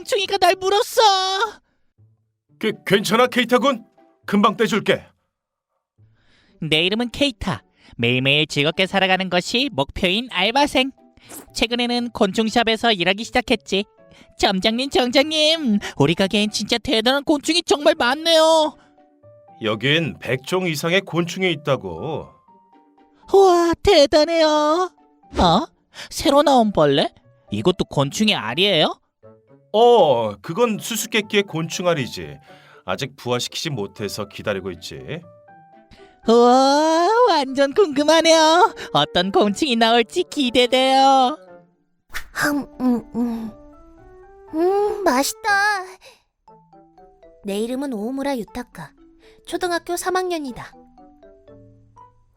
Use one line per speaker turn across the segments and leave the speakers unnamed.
곤충이가 날 물었어.
괜찮아, 케이타군? 금방 떼줄게.
내 이름은 케이타. 매일매일 즐겁게 살아가는 것이 목표인 알바생. 최근에는 곤충샵에서 일하기 시작했지. 점장님, 우리 가게엔 진짜 대단한 곤충이 정말 많네요.
여긴 100종 이상의 곤충이 있다고.
우와, 대단해요. 새로 나온 벌레? 이것도 곤충의 알이에요?
그건 수수께끼의 곤충알이지. 아직 부화시키지 못해서 기다리고 있지.
우와, 완전 궁금하네요. 어떤 곤충이 나올지 기대돼요.
맛있다. 내 이름은 오우무라 유타카. 초등학교 3학년이다.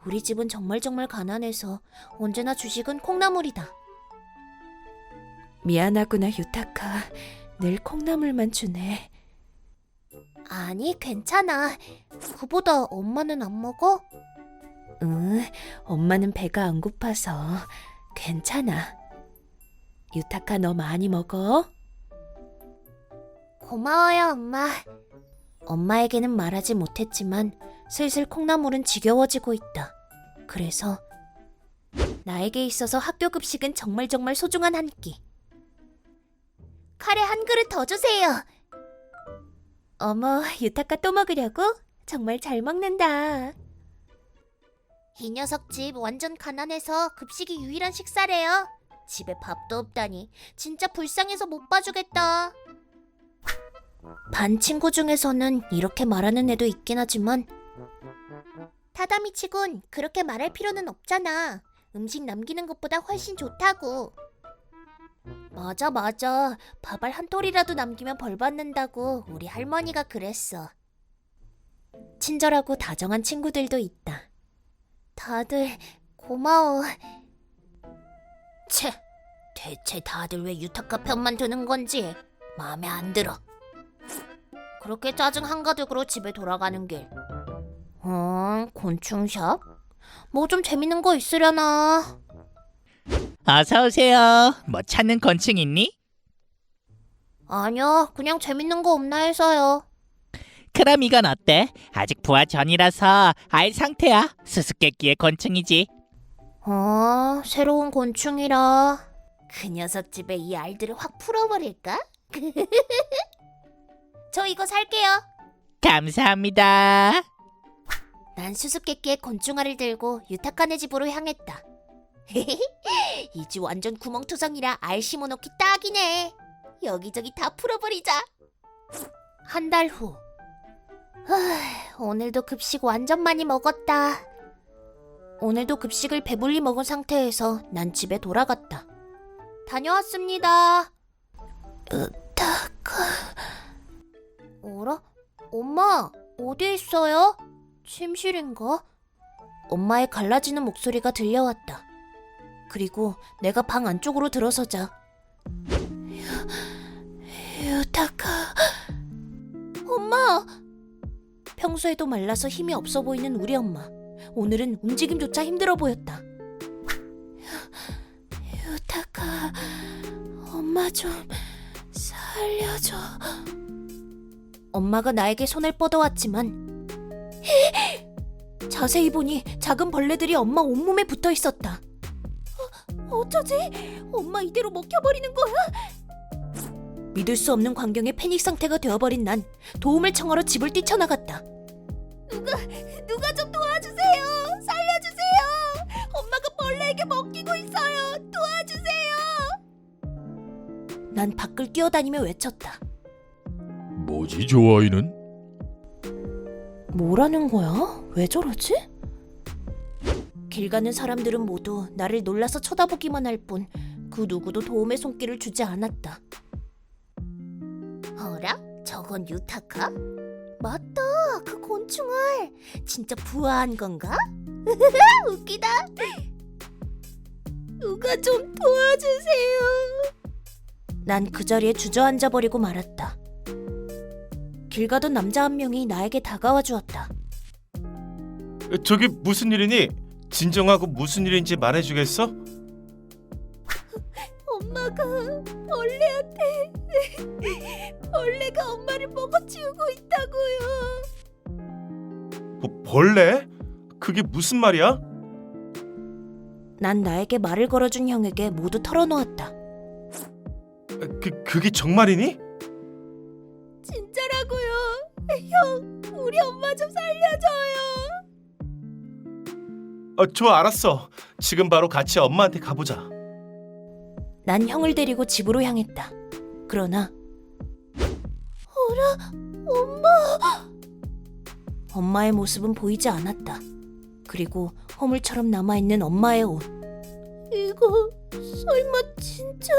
우리 집은 정말 가난해서 언제나 주식은 콩나물이다.
미안하구나, 유타카. 늘 콩나물만 주네.
아니, 괜찮아. 그보다 엄마는 안 먹어?
응, 엄마는 배가 안 고파서 괜찮아. 유타카, 너 많이 먹어?
고마워요, 엄마. 엄마에게는 말하지 못했지만 슬슬 콩나물은 지겨워지고 있다. 그래서 나에게 있어서 학교 급식은 정말 소중한 한 끼. 카레 한 그릇 더 주세요.
어머, 유타카 또 먹으려고? 정말 잘 먹는다.
이 녀석 집 완전 가난해서 급식이 유일한 식사래요. 집에 밥도 없다니 진짜 불쌍해서 못 봐주겠다. 반 친구 중에서는 이렇게 말하는 애도 있긴 하지만 타다미치군, 그렇게 말할 필요는 없잖아. 음식 남기는 것보다 훨씬 좋다고. 맞아. 밥알 한 톨이라도 남기면 벌 받는다고 우리 할머니가 그랬어. 친절하고 다정한 친구들도 있다. 다들 고마워. 채, 대체 다들 왜 유타카 편만 드는 건지 마음에 안 들어. 그렇게 짜증 한가득으로 집에 돌아가는 길. 곤충샵? 뭐 좀 재밌는 거 있으려나?
어서 오세요. 뭐 찾는 곤충 있니?
아니요, 그냥 재밌는 거 없나 해서요.
그럼 이건 어때? 아직 부화 전이라서 알 상태야. 수수께끼의 곤충이지.
새로운 곤충이라. 그 녀석 집에 이 알들을 확 풀어버릴까? 저 이거 살게요.
감사합니다.
난 수수께끼의 곤충알을 들고 유타카네 집으로 향했다. 이 집 완전 구멍투성이라 알 심어놓기 딱이네. 여기저기 다 풀어버리자. 한 달 후. 오늘도 급식 완전 많이 먹었다. 오늘도 급식을 배불리 먹은 상태에서 난 집에 돌아갔다. 다녀왔습니다. 유타카. 어라? 엄마, 어디 있어요? 침실인가? 엄마의 갈라지는 목소리가 들려왔다. 그리고 내가 방 안쪽으로 들어서자. 유타카. 엄마! 평소에도 말라서 힘이 없어 보이는 우리 엄마. 오늘은 움직임조차 힘들어 보였다. 유타카, 엄마 좀 살려줘. 엄마가 나에게 손을 뻗어왔지만 자세히 보니 작은 벌레들이 엄마 온몸에 붙어 있었다. 어쩌지? 엄마 이대로 먹혀버리는 거야? 믿을 수 없는 광경에 패닉 상태가 되어버린 난 도움을 청하러 집을 뛰쳐나갔다. 누가 좀 도와주세요. 살려주세요. 엄마가 벌레에게 먹히고 있어요. 도와주세요. 난 밖을 뛰어다니며 외쳤다.
뭐지, 저 아이는?
뭐라는 거야? 왜 저러지? 길 가는 사람들은 모두 나를 놀라서 쳐다보기만 할 뿐 그 누구도 도움의 손길을 주지 않았다. 어라? 저건 유타카? 맞다, 그 곤충알. 진짜 부화한 건가? 웃기다. 누가 좀 도와주세요. 난 그 자리에 주저앉아 버리고 말았다. 길 가던 남자 한 명이 나에게 다가와 주었다.
저기 무슨 일이니? 진정하고 무슨 일인지 말해주겠어?
엄마가 벌레한테 벌레가 엄마를 먹어치우고 있다고요.
벌레? 그게 무슨 말이야?
난 나에게 말을 걸어준 형에게 모두 털어놓았다.
그게 정말이니?
진짜라고요. 형, 우리 엄마 좀 살려줘요.
좋아, 알았어. 지금 바로 같이 엄마한테 가보자.
난 형을 데리고 집으로 향했다. 그러나 엄마의 모습은 보이지 않았다. 그리고 허물처럼 남아있는 엄마의 옷.
이거 설마 진짜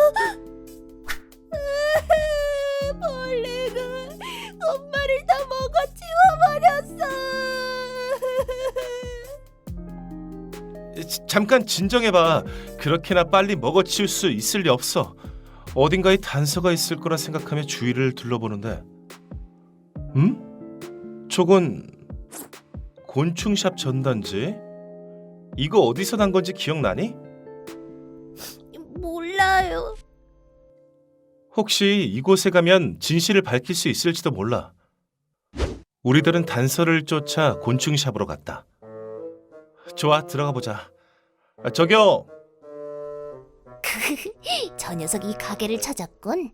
벌레가 엄마를 다 먹어치워 버렸어.
잠깐 진정해봐. 그렇게나 빨리 먹어치울 수 있을 리 없어. 어딘가에 단서가 있을 거라 생각하며 주위를 둘러보는데, 저건 곤충샵 전단지? 이거 어디서 난 건지 기억나니?
몰라요.
혹시 이곳에 가면 진실을 밝힐 수 있을지도 몰라. 우리들은 단서를 쫓아 곤충샵으로 갔다. 좋아, 들어가 보자. 저기요.
저 녀석이 가게를 찾았군.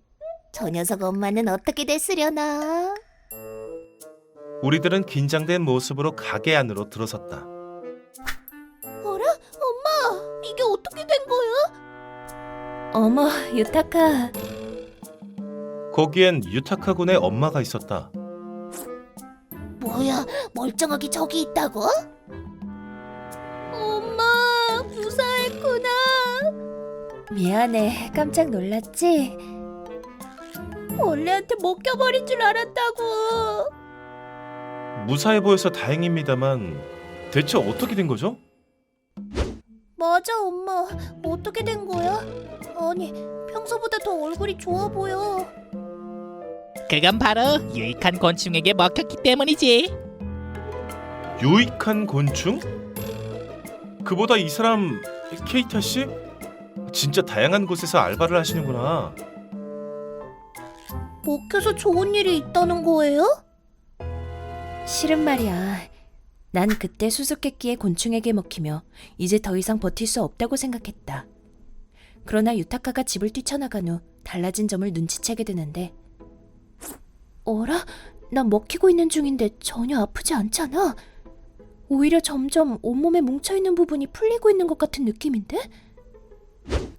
저 녀석 엄마는 어떻게 됐으려나?
우리들은 긴장된 모습으로 가게 안으로 들어섰다.
어라? 엄마, 이게 어떻게 된 거야?
어머, 유타카.
거기엔 유타카 군의 엄마가 있었다.
뭐야, 멀쩡하게 저기 있다고? 엄마, 무사했구나.
미안해. 깜짝 놀랐지?
벌레한테 먹혀버린 줄 알았다고.
무사해 보여서 다행입니다만 대체 어떻게 된 거죠?
맞아, 엄마. 어떻게 된 거야? 아니, 평소보다 더 얼굴이 좋아 보여.
그건 바로 유익한 곤충에게 먹혔기 때문이지.
유익한 곤충? 그보다 이 사람 케이타 씨? 진짜 다양한 곳에서 알바를 하시는구나.
먹혀서 좋은 일이 있다는 거예요?
실은 말이야. 난 그때 수수께끼에 곤충에게 먹히며 이제 더 이상 버틸 수 없다고 생각했다. 그러나 유타카가 집을 뛰쳐나간 후 달라진 점을 눈치채게 되는데, 어라? 난 먹히고 있는 중인데 전혀 아프지 않잖아. 오히려 점점 온몸에 뭉쳐있는 부분이 풀리고 있는 것 같은 느낌인데?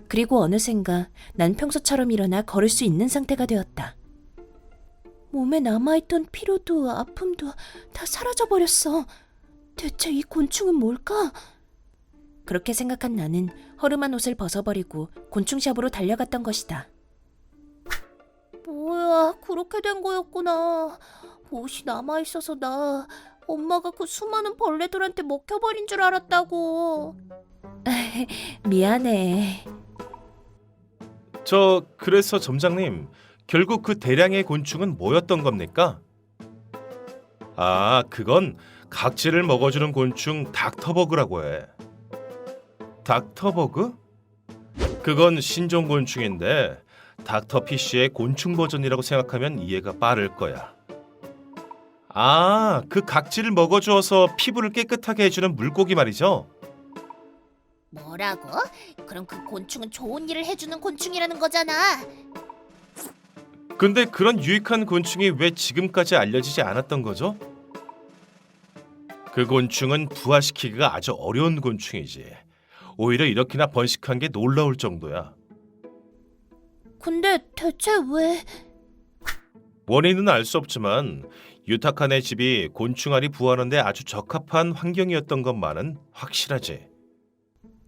그리고 어느샌가 난 평소처럼 일어나 걸을 수 있는 상태가 되었다. 몸에 남아있던 피로도 아픔도 다 사라져버렸어. 대체 이 곤충은 뭘까? 그렇게 생각한 나는 허름한 옷을 벗어버리고 곤충샵으로 달려갔던 것이다.
뭐야, 그렇게 된 거였구나. 옷이 남아있어서 나 엄마가 그 수많은 벌레들한테 먹혀버린 줄 알았다고.
미안해.
그래서 점장님, 결국 그 대량의 곤충은 뭐였던 겁니까? 아, 그건 각질을 먹어주는 곤충 닥터버그라고 해. 닥터버그? 그건 신종 곤충인데 닥터피쉬의 곤충 버전이라고 생각하면 이해가 빠를 거야. 아, 그 각질을 먹어주어서 피부를 깨끗하게 해주는 물고기 말이죠?
뭐라고? 그럼 그 곤충은 좋은 일을 해주는 곤충이라는 거잖아.
근데 그런 유익한 곤충이 왜 지금까지 알려지지 않았던 거죠? 그 곤충은 부화시키기가 아주 어려운 곤충이지. 오히려 이렇게나 번식한 게 놀라울 정도야.
근데 대체 왜?
원인은 알 수 없지만 유타카네 집이 곤충알이 부화하는데 아주 적합한 환경이었던 것만은 확실하지.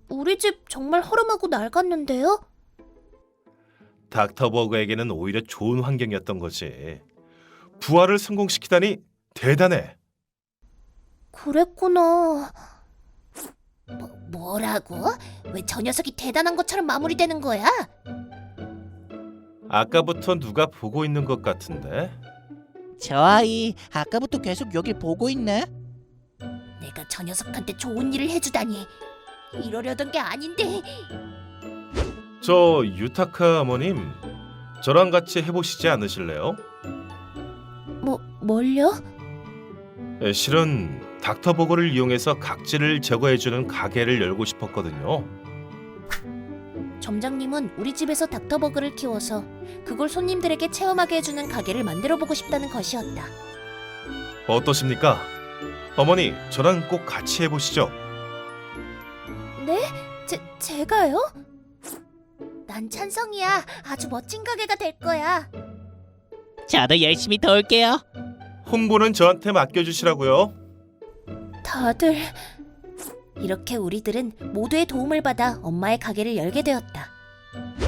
우리 집 정말 허름하고 낡았는데요?
닥터버그에게는 오히려 좋은 환경이었던 거지. 부화를 성공시키다니 대단해.
그랬구나. 뭐라고? 왜 저 녀석이 대단한 것처럼 마무리되는 거야?
아까부터 누가 보고 있는 것 같은데?
저 아이 아까부터 계속 여길 보고 있네.
내가 저 녀석한테 좋은 일을 해주다니. 이러려던 게 아닌데.
저 유타카 어머님, 저랑 같이 해보시지 않으실래요?
뭘요?
실은 닥터버거를 이용해서 각질을 제거해주는 가게를 열고 싶었거든요.
점장님은 우리 집에서 닥터버그를 키워서 그걸 손님들에게 체험하게 해주는 가게를 만들어보고 싶다는 것이었다.
어떠십니까? 어머니, 저랑 꼭 같이 해보시죠.
네? 제가요?
난 찬성이야. 아주 멋진 가게가 될 거야.
저도 열심히 도울게요.
홍보는 저한테 맡겨주시라고요.
다들 이렇게 우리들은 모두의 도움을 받아 엄마의 가게를 열게 되었다.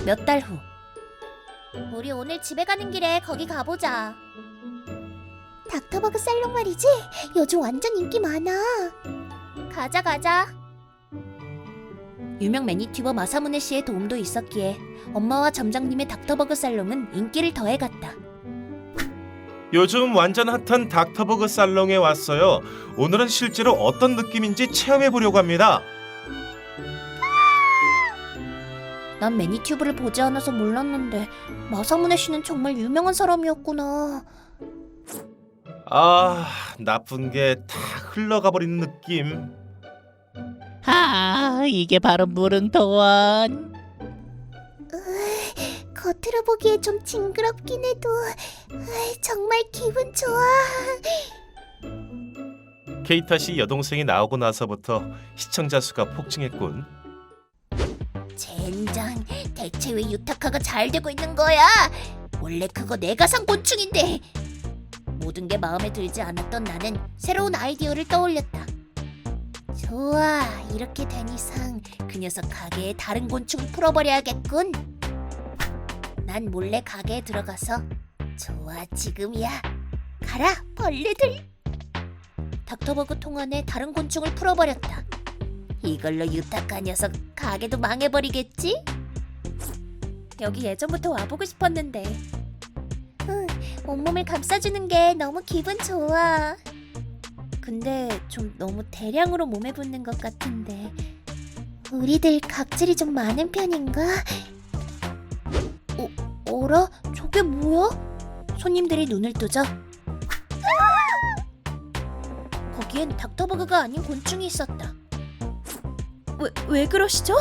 몇 달 후
우리 오늘 집에 가는 길에 거기 가보자. 닥터버그 살롱 말이지? 요즘 완전 인기 많아. 가자.
유명 매니튜버 마사무네 씨의 도움도 있었기에 엄마와 점장님의 닥터버그 살롱은 인기를 더해갔다.
요즘 완전 핫한 닥터버그 살롱에 왔어요. 오늘은 실제로 어떤 느낌인지 체험해보려고 합니다.
난 매니튜브를 보지 않아서 몰랐는데 마사무네 씨는 정말 유명한 사람이었구나.
아, 나쁜 게 다 흘러가 버리는 느낌.
이게 바로 무릉도원.
겉으로 보기에 좀 징그럽긴 해도 정말 기분 좋아.
케이타 씨 여동생이 나오고 나서부터 시청자 수가 폭증했군.
젠장, 대체 왜 유타카가 잘 되고 있는 거야? 원래 그거 내가 산 곤충인데. 모든 게 마음에 들지 않았던 나는 새로운 아이디어를 떠올렸다. 좋아, 이렇게 된 이상 그 녀석 가게에 다른 곤충을 풀어버려야겠군. 난 몰래 가게에 들어가서 좋아, 지금이야. 가라, 벌레들.
닥터버그 통 안에 다른 곤충을 풀어버렸다.
이걸로 유타카 녀석 가게도 망해버리겠지?
여기 예전부터 와보고 싶었는데
온몸을 감싸주는 게 너무 기분 좋아.
근데 좀 너무 대량으로 몸에 붙는 것 같은데.
우리들 각질이 좀 많은 편인가?
어라? 저게 뭐야? 손님들이 눈을 뜨자 거기엔 닥터버그가 아닌 곤충이 있었다. 왜 그러시죠?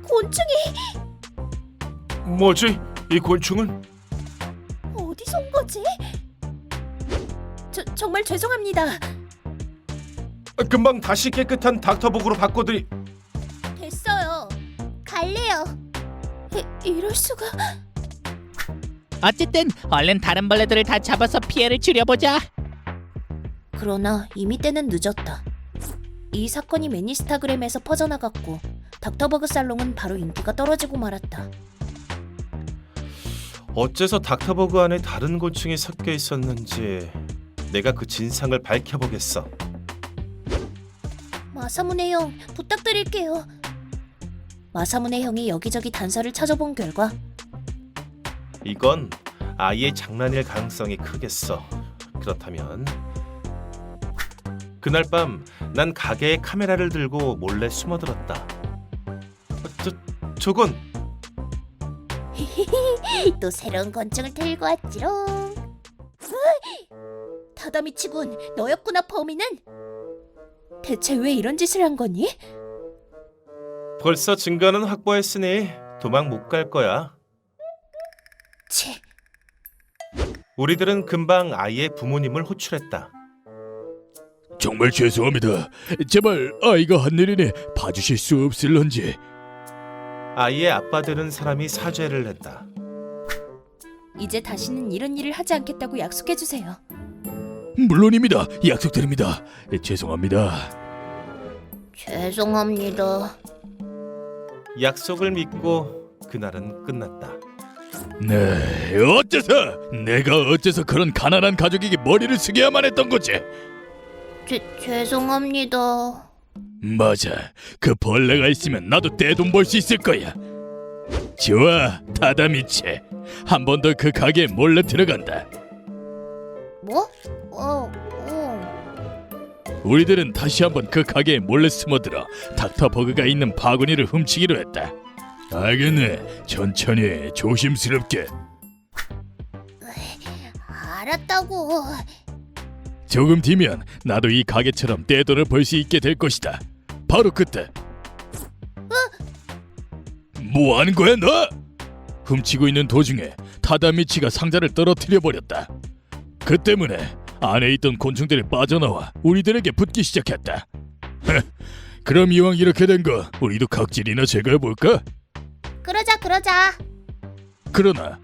곤충이
뭐지? 이 곤충은?
어디서 온 거지? 정말 죄송합니다.
금방 다시 깨끗한 닥터버그로 바꿔드리.
됐어요.
갈래요.
이럴 수가.
어쨌든 얼른 다른 벌레들을 다 잡아서 피해를 줄여보자.
그러나 이미 때는 늦었다. 이 사건이 매니스타그램에서 퍼져나갔고 닥터버그 살롱은 바로 인기가 떨어지고 말았다.
어째서 닥터버그 안에 다른 곤충이 섞여 있었는지 내가 그 진상을 밝혀보겠어.
마사무네 형, 부탁드릴게요. 마사무네 형이 여기저기 단서를 찾아본 결과
이건 아이의 장난일 가능성이 크겠어. 그렇다면 그날 밤 난 가게에 카메라를 들고 몰래 숨어들었다. 저건
또 새로운 곤충을 들고 왔지롱.
다다미치군, 너였구나. 범인은 대체 왜 이런 짓을 한 거니?
벌써 증거는 확보했으니 도망 못 갈 거야.
치,
우리들은 금방 아이의 부모님을 호출했다.
정말 죄송합니다. 제발 아이가 한 일이니 봐주실 수 없을런지.
아이의 아빠 되는 사람이 사죄를 했다.
이제 다시는 이런 일을 하지 않겠다고 약속해 주세요.
물론입니다. 약속드립니다. 죄송합니다.
죄송합니다.
약속을 믿고 그날은 끝났다.
네, 내가 어째서 그런 가난한 가족에게 머리를 숙여야만 했던 거지?
죄송합니다.
맞아, 그 벌레가 있으면 나도 떼돈 벌 수 있을 거야. 좋아, 다다미치. 한 번 더 그 가게에 몰래 들어간다.
뭐?
우리들은 다시 한번 그 가게에 몰래 숨어들어 닥터버그가 있는 바구니를 훔치기로 했다. 알겠네. 천천히 조심스럽게.
알았다고.
조금 뒤면 나도 이 가게처럼 떼돈을 벌 수 있게 될 것이다. 바로 그때. 뭐 하는 거야 너? 훔치고 있는 도중에 타다미치가 상자를 떨어뜨려 버렸다. 그 때문에 안에 있던 곤충들이 빠져나와 우리들에게 붙기 시작했다. 그럼 이왕 이렇게 된 거 우리도 각질이나 제거해 볼까?
그러자.
그러나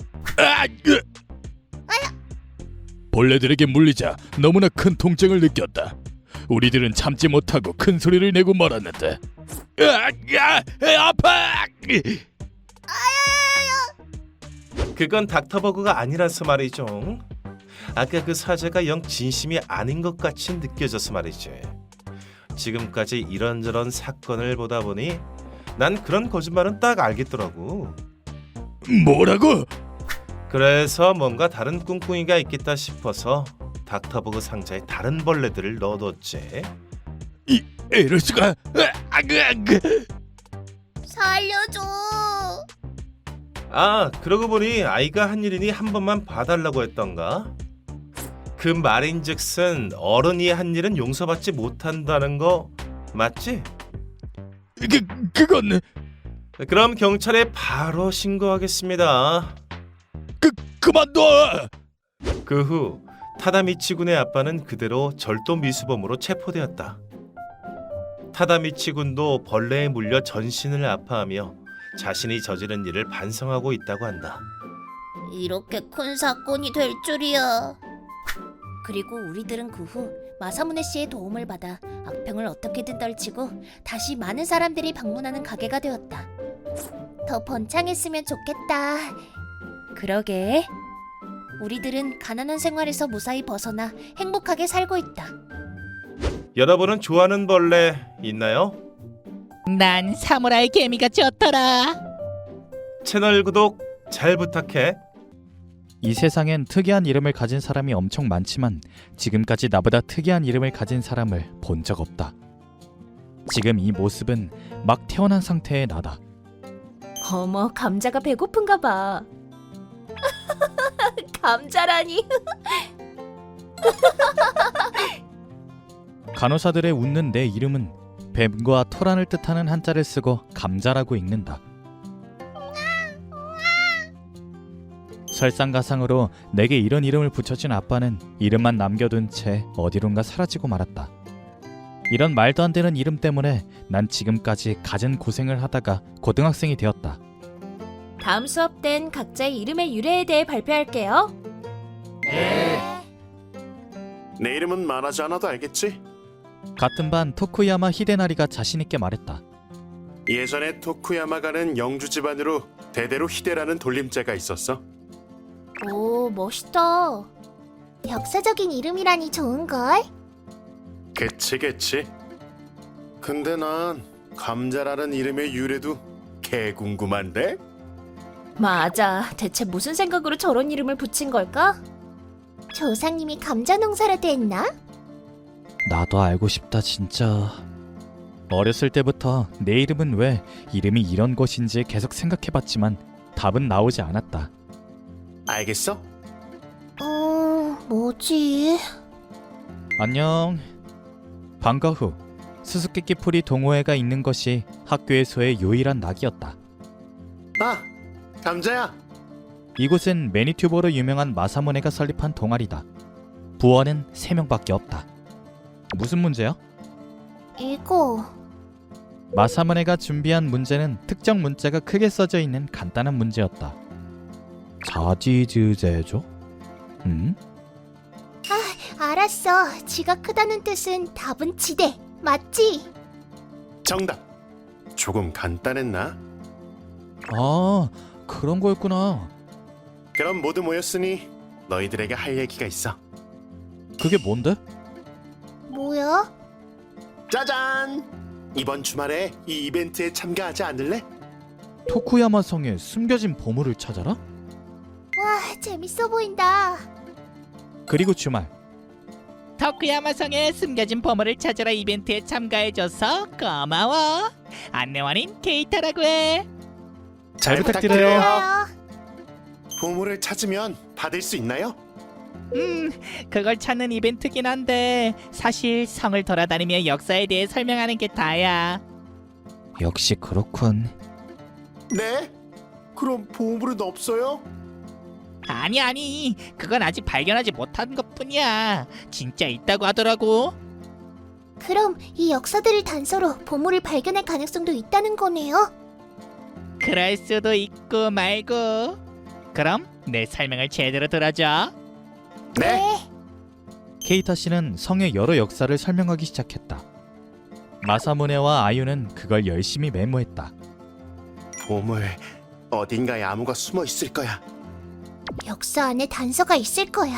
벌레들에게 물리자 너무나 큰 통증을 느꼈다. 우리들은 참지 못하고 큰 소리를 내고 말았는데 아파!
그건 닥터버그가 아니라서 말이죠. 아까 그 사제가 영 진심이 아닌 것 같이 느껴져서 말이지. 지금까지 이런저런 사건을 보다 보니 난 그런 거짓말은 딱 알겠더라고.
뭐라고? 그래서
뭔가 다른 꿍꿍이가 있겠다 싶어서 닥터버그 상자에 다른 벌레들을 넣어뒀지.
이럴 수가?
살려줘.
아, 그러고 보니 아이가 한 일이니 한 번만 봐달라고 했던가? 그 말인즉슨 어른이 한 일은 용서받지 못한다는 거 맞지?
그건
그럼 경찰에 바로 신고하겠습니다.
그만둬!
그 후 타다미치 군의 아빠는 그대로 절도 미수범으로 체포되었다. 타다미치 군도 벌레에 물려 전신을 아파하며 자신이 저지른 일을 반성하고 있다고 한다.
이렇게 큰 사건이 될 줄이야. 그리고 우리들은 그 후 마사무네 씨의 도움을 받아 악평을 어떻게든 떨치고 다시 많은 사람들이 방문하는 가게가 되었다. 더 번창했으면 좋겠다. 그러게. 우리들은 가난한 생활에서 무사히 벗어나 행복하게 살고 있다.
여러분은 좋아하는 벌레 있나요?
난 사무라이 개미가 좋더라.
채널 구독 잘 부탁해.
이 세상엔 특이한 이름을 가진 사람이 엄청 많지만 지금까지 나보다 특이한 이름을 가진 사람을 본 적 없다. 지금 이 모습은 막 태어난 상태의 나다.
어머, 감자가 배고픈가 봐. 감자라니.
간호사들의 웃는 내 이름은 뱀과 토란을 뜻하는 한자를 쓰고 감자라고 읽는다. 설상가상으로 내게 이런 이름을 붙여준 아빠는 이름만 남겨둔 채 어디론가 사라지고 말았다. 이런 말도 안 되는 이름 때문에 난 지금까지 갖은 고생을 하다가 고등학생이 되었다.
다음 수업 땐 각자의 이름의 유래에 대해 발표할게요.
내 이름은 말하지 않아도 알겠지?
같은 반 토쿠야마 히데나리가 자신있게 말했다.
예전에 토쿠야마가는 영주 집안으로 대대로 히데라는 돌림자가 있었어.
오, 멋있다. 역사적인 이름이라니 좋은걸?
그치. 근데 난 감자라는 이름의 유래도 개 궁금한데?
맞아. 대체 무슨 생각으로 저런 이름을 붙인 걸까?
조상님이 감자 농사라도 했나?
나도 알고 싶다 진짜. 어렸을 때부터 내 이름은 왜 이름이 이런 것인지 계속 생각해봤지만 답은 나오지 않았다.
알겠어?
뭐지?
안녕. 방과 후 수수께끼 풀이 동호회가 있는 것이 학교에서의 유일한 낙이었다.
아, 감자야.
이곳은 매니튜버로 유명한 마사모네가 설립한 동아리다. 부원은 3명밖에 없다. 무슨 문제야?
이거
마사모네가 준비한 문제는 특정 문자가 크게 써져 있는 간단한 문제였다. 자지즈제죠?
알았어. 지가 크다는 뜻은 답은 지대. 맞지?
정답. 조금 간단했나?
아, 그런 거였구나.
그럼 모두 모였으니 너희들에게 할 얘기가 있어.
그게 뭔데?
뭐야?
짜잔! 이번 주말에 이 이벤트에 참가하지 않을래?
토쿠야마 성에 숨겨진 보물을 찾아라?
와, 재밌어 보인다.
그리고 주말
토쿠야마 성에 숨겨진 보물을 찾아라 이벤트에 참가해줘서 고마워. 안내원인 케이타라고 해.
잘 부탁드려요.
보물을 찾으면 받을 수 있나요?
그걸 찾는 이벤트긴 한데 사실 성을 돌아다니며 역사에 대해 설명하는 게 다야.
역시 그렇군.
네? 그럼 보물은 없어요?
아니 그건 아직 발견하지 못한 것뿐이야. 진짜 있다고 하더라고.
그럼 이 역사들을 단서로 보물을 발견할 가능성도 있다는 거네요.
그럴 수도 있고 말고. 그럼 내 설명을 제대로 들어줘.
네.
케이타 씨는 성의 여러 역사를 설명하기 시작했다. 마사무네와 아유는 그걸 열심히 메모했다.
보물 어딘가에 암호가 숨어 있을 거야.
역사 안에 단서가 있을 거야.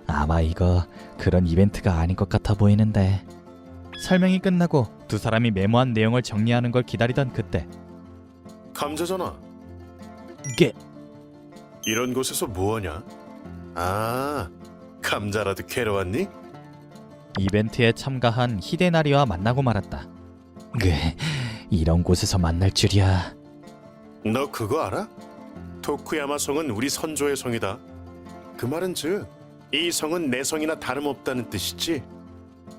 아마 이거 그런 이벤트가 아닌 것 같아 보이는데. 설명이 끝나고 두 사람이 메모한 내용을 정리하는 걸 기다리던 그때
감자잖아.
게
이런 곳에서 뭐하냐? 아, 감자라도 캐러 왔니?
이벤트에 참가한 히데나리와 만나고 말았다. 이런 곳에서 만날 줄이야.
너 그거 알아? 토쿠야마 성은 우리 선조의 성이다. 그 말은 즉, 이 성은 내 성이나 다름없다는 뜻이지.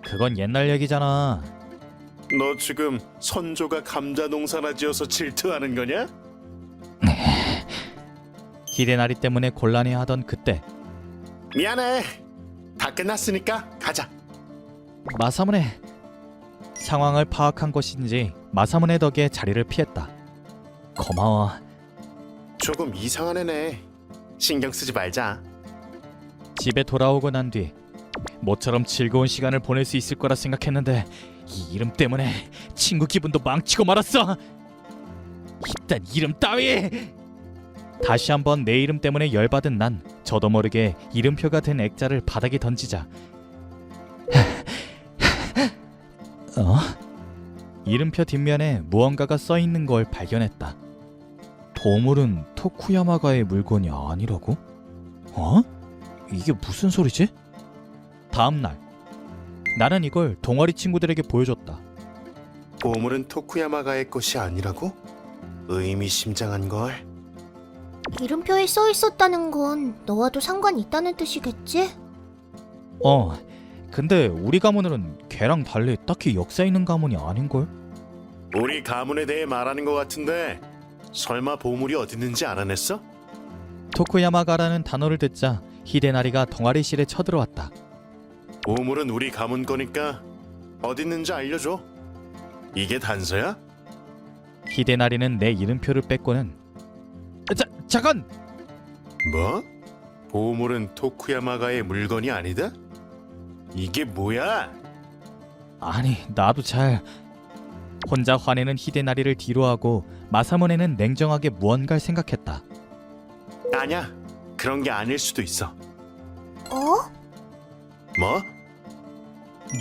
그건 옛날 얘기잖아.
너 지금 선조가 감자 농사나 지어서 질투하는 거냐?
히데나리 때문에 곤란해하던 그때
미안해. 다 끝났으니까 가자.
마사무네. 상황을 파악한 것인지 마사무네 덕에 자리를 피했다. 고마워.
조금 이상한 애네. 신경 쓰지 말자.
집에 돌아오고 난 뒤 모처럼 즐거운 시간을 보낼 수 있을 거라 생각했는데 이 이름 때문에 친구 기분도 망치고 말았어. 이딴 이름 따위. 다시 한번 내 이름 때문에 열받은 난 저도 모르게 이름표가 된 액자를 바닥에 던지자 이름표 뒷면에 무언가가 써있는 걸 발견했다. 보물은 토쿠야마가의 물건이 아니라고? 이게 무슨 소리지? 다음 날 나는 이걸 동아리 친구들에게 보여줬다.
보물은 토쿠야마가의 것이 아니라고? 의미심장한 걸.
이름표에 써 있었다는 건 너와도 상관이 있다는 뜻이겠지?
근데 우리 가문은 걔랑 달리 딱히 역사 있는 가문이 아닌걸?
우리 가문에 대해 말하는 것 같은데 설마 보물이 어디 있는지 알아냈어?
토쿠야마가라는 단어를 듣자 히데나리가 동아리실에 쳐들어왔다.
보물은 우리 가문 거니까 어디 있는지 알려줘. 이게 단서야?
히데나리는 내 이름표를 뺏고는 잠깐!
뭐? 보물은 토쿠야마가의 물건이 아니다? 이게 뭐야?
아니 나도 잘... 혼자 화내는 히데나리를 뒤로하고 마사무네는 냉정하게 무언가를 생각했다.
아냐, 그런 게 아닐 수도 있어.
어?
뭐?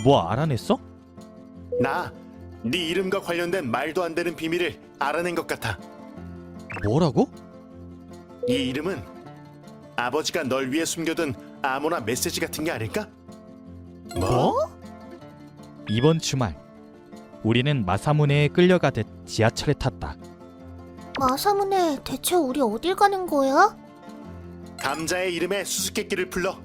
뭐 알아냈어?
나 네 이름과 관련된 말도 안 되는 비밀을 알아낸 것 같아.
뭐라고?
이 이름은 아버지가 널 위해 숨겨둔 암호나 메시지 같은 게 아닐까? 뭐?
이번 주말 우리는 마사무네에 끌려가듯 지하철에 탔다.
마사무네 대체 우리 어딜 가는 거야?
감자의 이름에 수수께끼를 불러.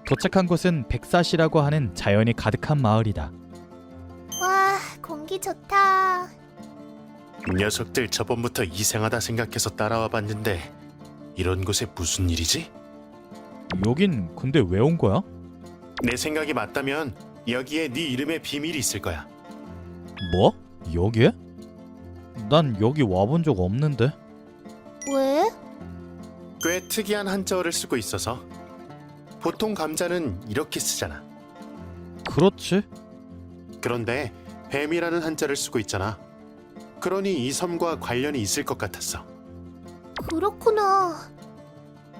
도착한 곳은 백사시라고 하는 자연이 가득한 마을이다.
와, 공기 좋다.
녀석들 저번부터 이상하다 생각해서 따라와 봤는데 이런 곳에 무슨 일이지?
여긴 근데 왜 온 거야?
내 생각이 맞다면 여기에 네 이름의 비밀이 있을 거야.
뭐? 여기에? 난 여기 와본 적 없는데.
왜?
꽤 특이한 한자어를 쓰고 있어서. 보통 감자는 이렇게 쓰잖아.
그렇지.
그런데 뱀이라는 한자를 쓰고 있잖아. 그러니 이 섬과 관련이 있을 것 같았어.
그렇구나.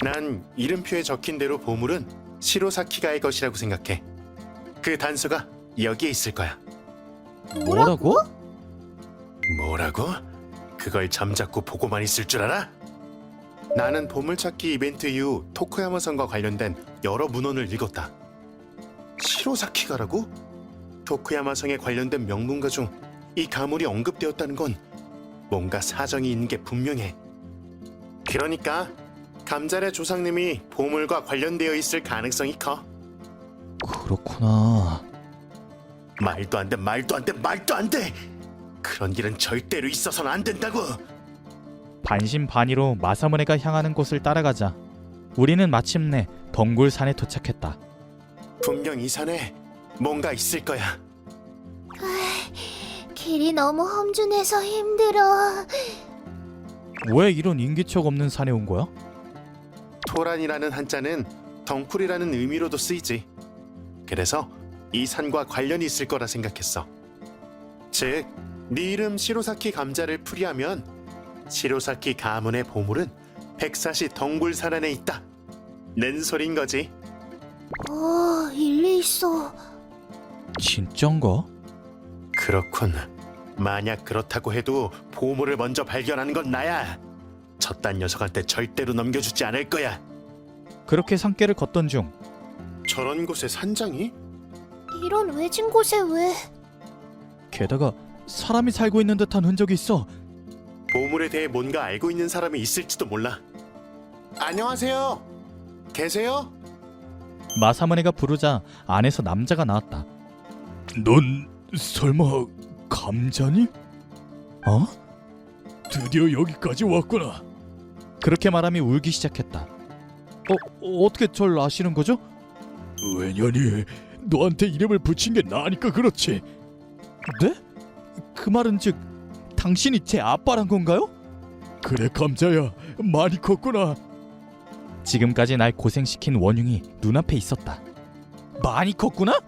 난 이름표에 적힌 대로 보물은 시로사키가의 것이라고 생각해. 그 단서가 여기에 있을 거야.
뭐라고?
뭐라고? 그걸 잠자코 보고만 있을 줄 알아? 나는 보물찾기 이벤트 이후 토쿠야마 성과 관련된 여러 문헌을 읽었다. 시로사키가라고? 토쿠야마 성에 관련된 명문가 중 이 가물이 언급되었다는 건 뭔가 사정이 있는 게 분명해. 그러니까 감자의 조상님이 보물과 관련되어 있을 가능성이 커.
그렇구나.
말도 안 돼, 말도 안 돼, 말도 안 돼. 그런 일은 절대로 있어서는 안 된다고.
반신반의로 마사무네가 향하는 곳을 따라가자 우리는 마침내 덩굴산에 도착했다.
분명 이 산에 뭔가 있을 거야.
길이 너무 험준해서 힘들어.
왜 이런 인기척 없는 산에 온 거야?
토란이라는 한자는 덩굴이라는 의미로도 쓰이지. 그래서 이 산과 관련이 있을 거라 생각했어. 즉, 네 이름 시로사키 감자를 풀이하면 시로사키 가문의 보물은 백사시 덩굴산 안에 있다 는 소린 거지.
일리 있어.
진짠가?
그렇군. 만약 그렇다고 해도 보물을 먼저 발견하는 건 나야. 저딴 녀석한테 절대로 넘겨주지 않을 거야.
그렇게 산길을 걷던 중
저런 곳에 산장이?
이런 외진 곳에 왜?
게다가 사람이 살고 있는 듯한 흔적이 있어.
보물에 대해 뭔가 알고 있는 사람이 있을지도 몰라. 안녕하세요. 계세요?
마사무네가 부르자 안에서 남자가 나왔다.
넌 설마 감자니?
어?
드디어 여기까지 왔구나.
그렇게 말하며 울기 시작했다. 어떻게 절 아시는 거죠?
왜냐니 너한테 이름을 붙인 게 나니까 그렇지.
네? 그 말은 즉 당신이 제 아빠란 건가요?
그래 감자야, 많이 컸구나.
지금까지 날 고생시킨 원흉이 눈앞에 있었다. 많이 컸구나?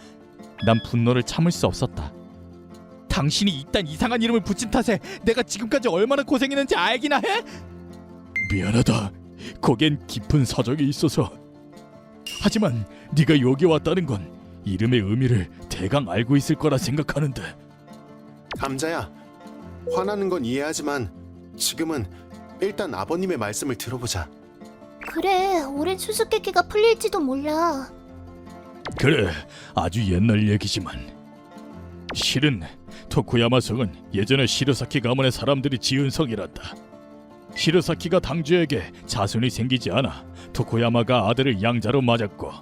난 분노를 참을 수 없었다. 당신이 이딴 이상한 이름을 붙인 탓에 내가 지금까지 얼마나 고생했는지 알기나 해?
미안하다. 거기엔 깊은 사정이 있어서. 하지만 네가 여기 왔다는 건 이름의 의미를 대강 알고 있을 거라 생각하는데.
감자야, 화나는 건 이해하지만 지금은 일단 아버님의 말씀을 들어보자.
그래, 오랜 수수께끼가 풀릴지도 몰라.
그래, 아주 옛날 얘기지만 실은 토쿠야마 성은 예전에 시로사키 가문의 사람들이 지은 성이란다. 시로사키가 당주에게 자손이 생기지 않아 토쿠야마가 아들을 양자로 맞았고,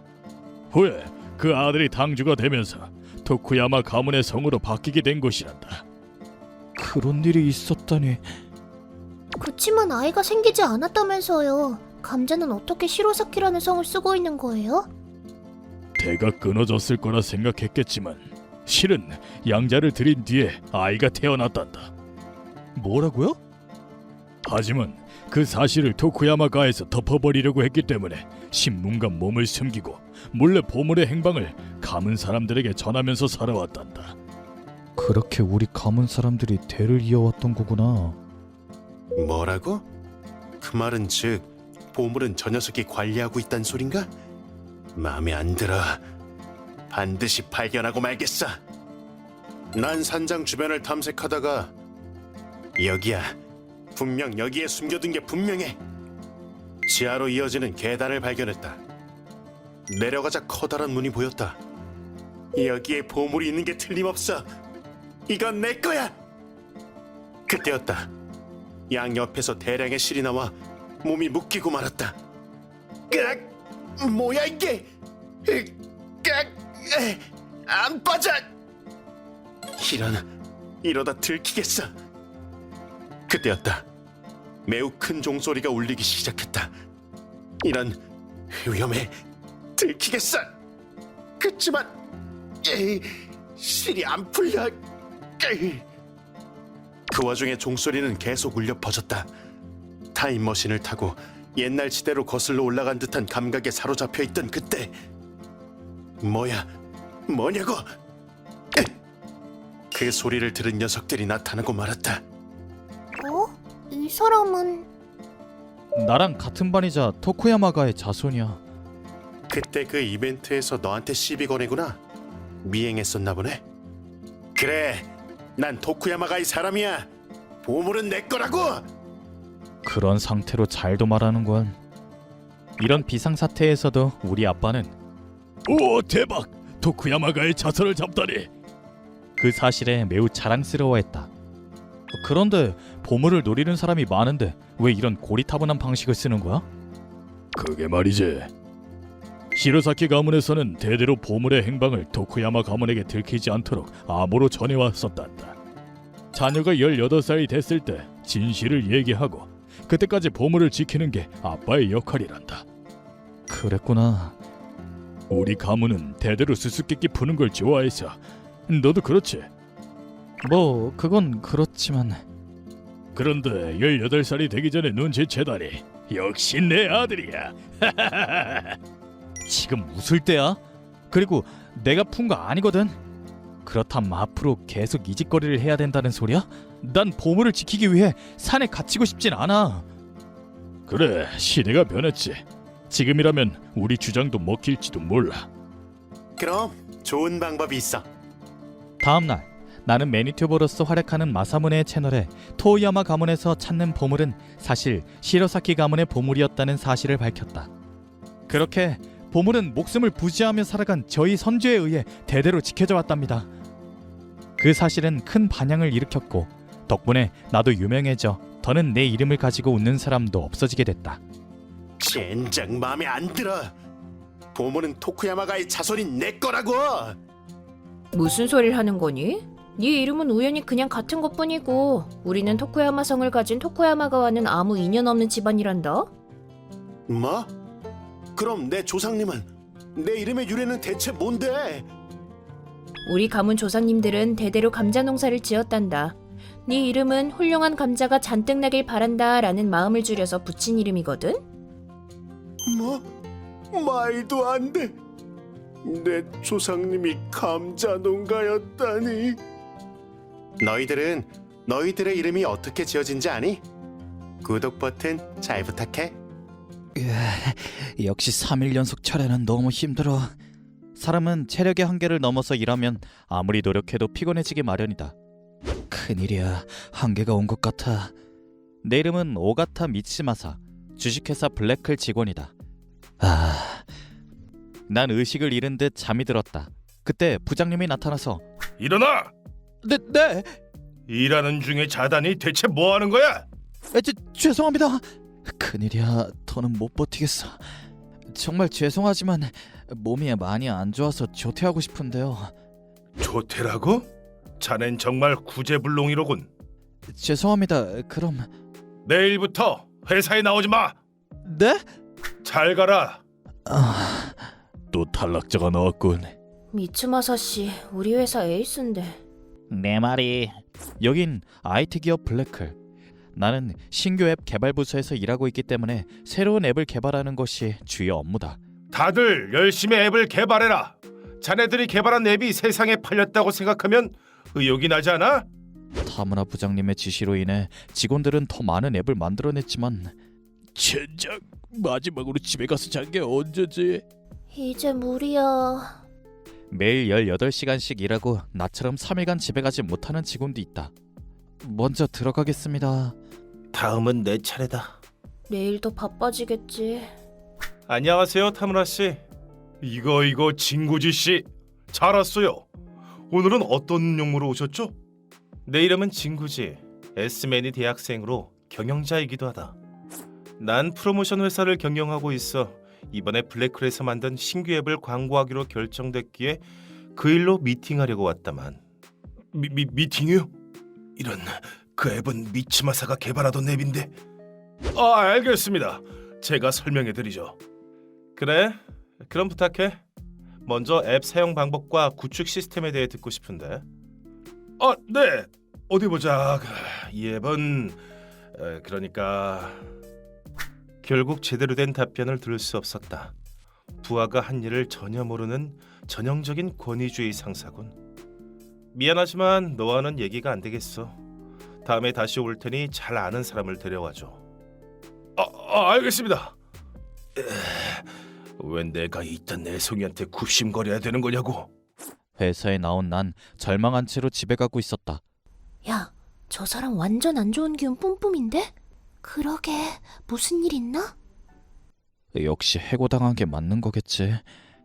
후에 그 아들이 당주가 되면서 토쿠야마 가문의 성으로 바뀌게 된 곳이란다.
그런 일이 있었다니.
그치만 아이가 생기지 않았다면서요. 감자는 어떻게 시로사키라는 성을 쓰고 있는 거예요?
대가 끊어졌을 거라 생각했겠지만 실은 양자를 들인 뒤에 아이가 태어났단다.
뭐라고요?
하지만 그 사실을 토쿠야마가에서 덮어버리려고 했기 때문에 신문과 몸을 숨기고 몰래 보물의 행방을 가문 사람들에게 전하면서 살아왔단다.
그렇게 우리 가문 사람들이 대를 이어왔던 거구나.
뭐라고? 그 말은 즉 보물은 저 녀석이 관리하고 있단 소린가? 마음에 안 들어. 반드시 발견하고 말겠어. 난 산장 주변을 탐색하다가 여기야. 분명 여기에 숨겨둔 게 분명해. 지하로 이어지는 계단을 발견했다. 내려가자 커다란 문이 보였다. 여기에 보물이 있는 게 틀림없어. 이건 내 거야. 그때였다. 양 옆에서 대량의 실이 나와 몸이 묶이고 말았다. 으악! 뭐야 이게? 안 빠져! 이러다 들키겠어. 그때였다. 매우 큰 종소리가 울리기 시작했다. 이런 위험해. 들키겠어. 그치만 실이 안 풀려. 그 와중에 종소리는 계속 울려 퍼졌다. 타임머신을 타고 옛날 시대로 거슬러 올라간 듯한 감각에 사로잡혀 있던 그때 뭐냐고? 그 소리를 들은 녀석들이 나타나고 말았다.
이 사람은...
나랑 같은 반이자 토쿠야마가의 자손이야.
그때 그 이벤트에서 너한테 시비 거네구나. 미행했었나 보네. 그래, 난 토쿠야마가의 사람이야. 보물은 내 거라고.
그런 상태로 잘도 말하는 건. 이런 비상사태에서도 우리 아빠는
오 대박! 토쿠야마가의 자손을 잡다니.
그 사실에 매우 자랑스러워했다. 그런데 보물을 노리는 사람이 많은데 왜 이런 고리타분한 방식을 쓰는 거야?
그게 말이지. 시로사키 가문에서는 대대로 보물의 행방을 도쿠야마 가문에게 들키지 않도록 암호로 전해왔었단다. 자녀가 18살이 됐을 때 진실을 얘기하고 그때까지 보물을 지키는 게 아빠의 역할이란다.
그랬구나.
우리 가문은 대대로 수수께끼 푸는 걸 좋아해서. 너도 그렇지?
뭐 그건 그렇지만
그런데 18살이 되기 전에 눈치채다니 역시 내 아들이야.
지금 웃을 때야? 그리고 내가 푼 거 아니거든. 그렇다면 앞으로 계속 이 짓거리를 해야 된다는 소리야? 난 보물을 지키기 위해 산에 갇히고 싶진 않아.
그래, 시대가 변했지. 지금이라면 우리 주장도 먹힐지도 몰라.
그럼 좋은 방법이 있어.
다음 날 나는 매니튜버로서 활약하는 마사무네의 채널에 토오야마 가문에서 찾는 보물은 사실 시로사키 가문의 보물이었다는 사실을 밝혔다. 그렇게 보물은 목숨을 부지하며 살아간 저희 선조에 의해 대대로 지켜져 왔답니다. 그 사실은 큰 반향을 일으켰고 덕분에 나도 유명해져 더는 내 이름을 가지고 웃는 사람도 없어지게 됐다.
젠장 마음에 안 들어. 보물은 토쿠야마가의 자손인 내 거라고.
무슨 소리를 하는 거니? 네 이름은 우연히 그냥 같은 것뿐이고 우리는 토쿠야마 성을 가진 토쿠야마가와는 아무 인연 없는 집안이란다.
뭐? 그럼 내 조상님은? 내 이름의 유래는 대체 뭔데?
우리 가문 조상님들은 대대로 감자 농사를 지었단다. 네 이름은 훌륭한 감자가 잔뜩 나길 바란다라는 마음을 줄여서 붙인 이름이거든.
뭐? 말도 안 돼. 내 조상님이 감자 농가였다니. 너희들은 너희들의 이름이 어떻게 지어진지 아니? 구독 버튼 잘 부탁해.
역시 3일 연속 촬영은 너무 힘들어. 사람은 체력의 한계를 넘어서 일하면 아무리 노력해도 피곤해지기 마련이다. 큰일이야. 한계가 온 것 같아. 내 이름은 오가타 미치마사. 주식회사 블랙클 직원이다. 난 의식을 잃은 듯 잠이 들었다. 그때 부장님이 나타나서
일어나!
네.
일하는 중에 자다니 대체 뭐 하는 거야?
죄송합니다. 큰일이야. 더는 못 버티겠어. 정말 죄송하지만 몸이 많이 안 좋아서 조퇴하고 싶은데요.
조퇴라고? 자넨 정말 구제불능이로군.
죄송합니다. 그럼
내일부터 회사에 나오지 마.
네?
잘 가라.
또 탈락자가 나왔군.
미츠마사 씨, 우리 회사 에이스인데.
내 말이
여긴 IT 기업 블랙클. 나는 신규 앱 개발 부서에서 일하고 있기 때문에 새로운 앱을 개발하는 것이 주요 업무다.
다들 열심히 앱을 개발해라. 자네들이 개발한 앱이 세상에 팔렸다고 생각하면 의욕이 나지 않아?
타무라 부장님의 지시로 인해 직원들은 더 많은 앱을 만들어냈지만
젠장, 마지막으로 집에 가서 잔 게 언제지?
이제 무리야.
매일 18시간씩 일하고 나처럼 3일간 집에 가지 못하는 직원도 있다. 먼저 들어가겠습니다.
다음은 내 차례다.
내일도 바빠지겠지.
안녕하세요, 타무라 씨. 이거 진구지 씨. 잘 왔어요. 오늘은 어떤 용무로 오셨죠? 내 이름은 진구지. 에스맨이 대학생으로 경영자이기도 하다. 난 프로모션 회사를 경영하고 있어. 이번에 블랙클에서 만든 신규 앱을 광고하기로 결정됐기에 그 일로 미팅하려고 왔다만. 미팅이요? 이런, 그 앱은 미츠마사가 개발하던 앱인데. 알겠습니다. 제가 설명해드리죠. 그래, 그럼 부탁해. 먼저 앱 사용 방법과 구축 시스템에 대해 듣고 싶은데. 네. 어디 보자. 이 앱은 그러니까. 결국 제대로 된 답변을 들을 수 없었다. 부하가 한 일을 전혀 모르는 전형적인 권위주의 상사군. 미안하지만 너와는 얘기가 안 되겠어. 다음에 다시 올 테니 잘 아는 사람을 데려와줘. 알겠습니다. 왜 내가 이딴 내송이한테 굽심거려야 되는 거냐고.
회사에 나온 난 절망한 채로 집에 가고 있었다.
야, 저 사람 완전 안 좋은 기운 뿜뿜인데? 그러게, 무슨 일 있나?
역시 해고당한 게 맞는 거겠지.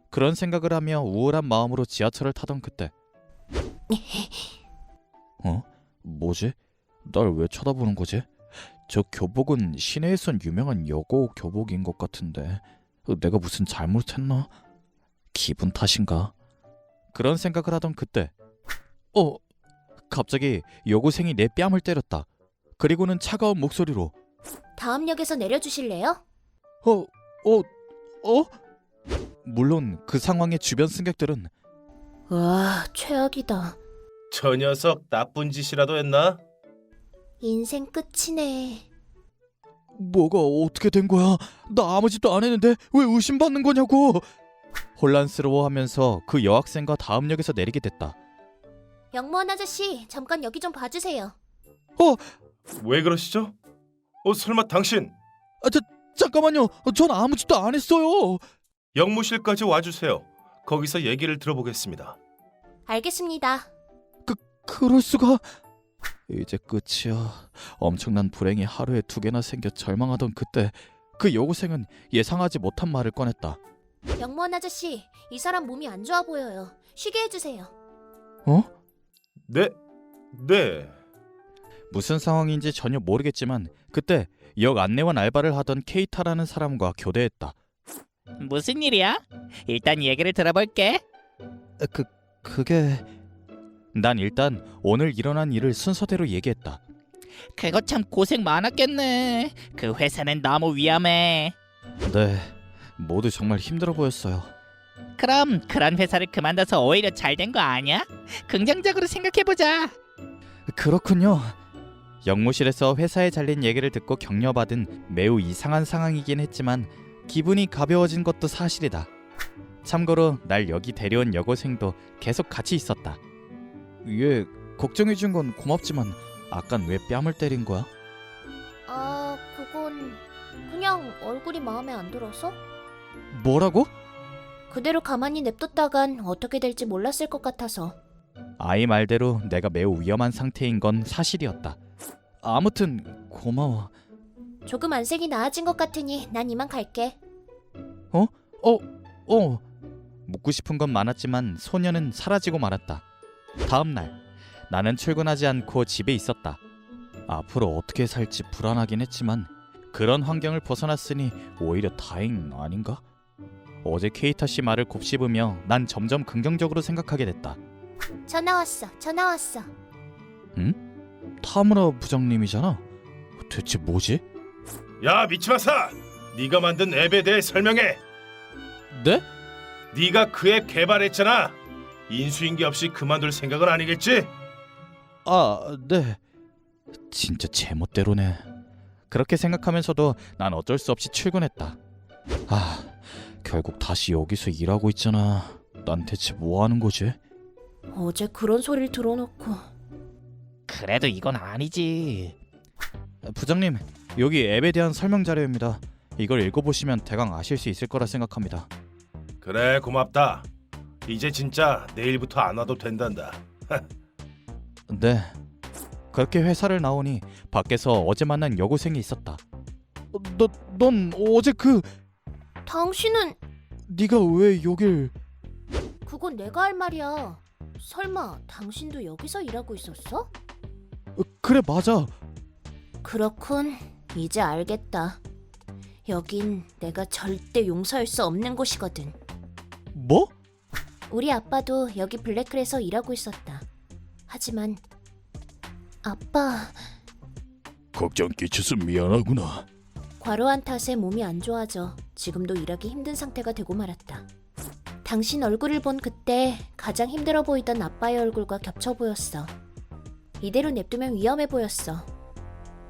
그런 생각을 하며 우울한 마음으로 지하철을 타던 그때 뭐지? 날 왜 쳐다보는 거지? 저 교복은 시내에선 유명한 여고 교복인 것 같은데 내가 무슨 잘못했나? 기분 탓인가? 그런 생각을 하던 그때 갑자기 여고생이 내 뺨을 때렸다. 그리고는 차가운 목소리로
다음 역에서 내려주실래요?
물론 그 상황의 주변 승객들은
와, 최악이다.
저 녀석 나쁜 짓이라도 했나?
인생 끝이네.
뭐가 어떻게 된 거야? 나 아무 짓도 안 했는데 왜 의심받는 거냐고. 혼란스러워하면서 그 여학생과 다음 역에서 내리게 됐다.
영무원 아저씨, 잠깐 여기 좀 봐주세요.
왜 그러시죠? 설마 당신
잠깐만요. 전 아무 짓도 안 했어요.
영무실까지 와주세요. 거기서 얘기를 들어보겠습니다.
알겠습니다.
그럴 수가. 이제 끝이야. 엄청난 불행이 하루에 2개나 생겨 절망하던 그때 그 여고생은 예상하지 못한 말을 꺼냈다.
영무원 아저씨, 이 사람 몸이 안 좋아 보여요. 쉬게 해주세요.
네.
무슨 상황인지 전혀 모르겠지만 그때 역 안내원 알바를 하던 케이타라는 사람과 교대했다.
무슨 일이야? 일단 얘기를 들어볼게.
그게... 난 일단 오늘 일어난 일을 순서대로 얘기했다.
그거 참 고생 많았겠네. 그 회사는 너무 위험해.
네, 모두 정말 힘들어 보였어요.
그럼 그런 회사를 그만둬서 오히려 잘 된 거 아니야? 긍정적으로 생각해보자.
그렇군요. 역무실에서 회사에 잘린 얘기를 듣고 격려받은 매우 이상한 상황이긴 했지만 기분이 가벼워진 것도 사실이다. 참고로 날 여기 데려온 여고생도 계속 같이 있었다. 얘 걱정해준 건 고맙지만 아깐 왜 뺨을 때린 거야?
그건 그냥 얼굴이 마음에 안 들어서?
뭐라고?
그대로 가만히 냅뒀다간 어떻게 될지 몰랐을 것 같아서.
아이 말대로 내가 매우 위험한 상태인 건 사실이었다. 아무튼 고마워.
조금 안색이 나아진 것 같으니 난 이만 갈게.
묻고 싶은 건 많았지만 소녀는 사라지고 말았다. 다음 날 나는 출근하지 않고 집에 있었다. 앞으로 어떻게 살지 불안하긴 했지만 그런 환경을 벗어났으니 오히려 다행 아닌가? 어제 케이타 씨 말을 곱씹으며 난 점점 긍정적으로 생각하게 됐다.
전화 왔어.
타무라 부장님이잖아. 대체 뭐지?
야 미치마사! 네가 만든 앱에 대해 설명해.
네?
네가 그 앱 개발했잖아. 인수인계 없이 그만둘 생각은 아니겠지?
네. 진짜 제멋대로네. 그렇게 생각하면서도 난 어쩔 수 없이 출근했다. 결국 다시 여기서 일하고 있잖아. 난 대체 뭐 하는 거지?
어제 그런 소리를 들어놓고.
그래도 이건 아니지.
부장님, 여기 앱에 대한 설명 자료입니다. 이걸 읽어보시면 대강 아실 수 있을 거라 생각합니다.
그래 고맙다. 이제 진짜 내일부터 안 와도 된단다.
네. 그렇게 회사를 나오니 밖에서 어제 만난 여고생이 있었다. 넌 어제
당신은...
네가 왜 여길...
그건 내가 할 말이야. 설마 당신도 여기서 일하고 있었어?
그래 맞아.
그렇군. 이제 알겠다. 여긴 내가 절대 용서할 수 없는 곳이거든.
뭐?
우리 아빠도 여기 블랙클에서 일하고 있었다. 하지만 아빠
걱정 끼쳐서 미안하구나.
과로한 탓에 몸이 안 좋아져 지금도 일하기 힘든 상태가 되고 말았다. 당신 얼굴을 본 그때 가장 힘들어 보이던 아빠의 얼굴과 겹쳐 보였어. 이대로 냅두면 위험해 보였어.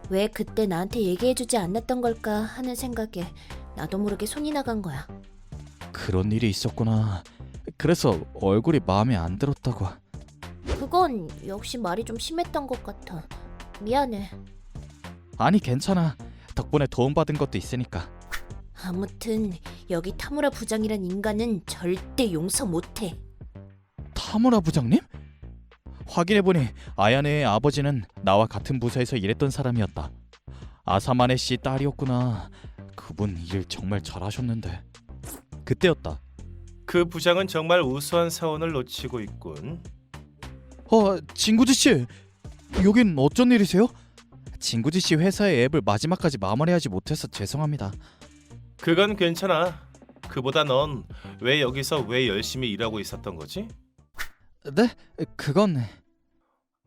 왜 그때 나한테 얘기해주지 않았던 걸까 하는 생각에 나도 모르게 손이 나간 거야.
그런 일이 있었구나. 그래서 얼굴이 마음에 안 들었다고.
그건 역시 말이 좀 심했던 것 같아. 미안해.
아니 괜찮아. 덕분에 도움받은 것도 있으니까.
아무튼 여기 타무라 부장이란 인간은 절대 용서 못해.
타무라 부장님? 확인해보니 아야네의 아버지는 나와 같은 부서에서 일했던 사람이었다. 아사마네 씨 딸이었구나. 그분 일 정말 잘하셨는데. 그때였다.
그 부장은 정말 우수한 사원을 놓치고 있군.
진구지 씨, 여긴 어쩐 일이세요? 진구지 씨 회사의 앱을 마지막까지 마무리하지 못해서 죄송합니다.
그건 괜찮아. 그보다 넌 왜 여기서 왜 열심히 일하고 있었던 거지?
네? 그건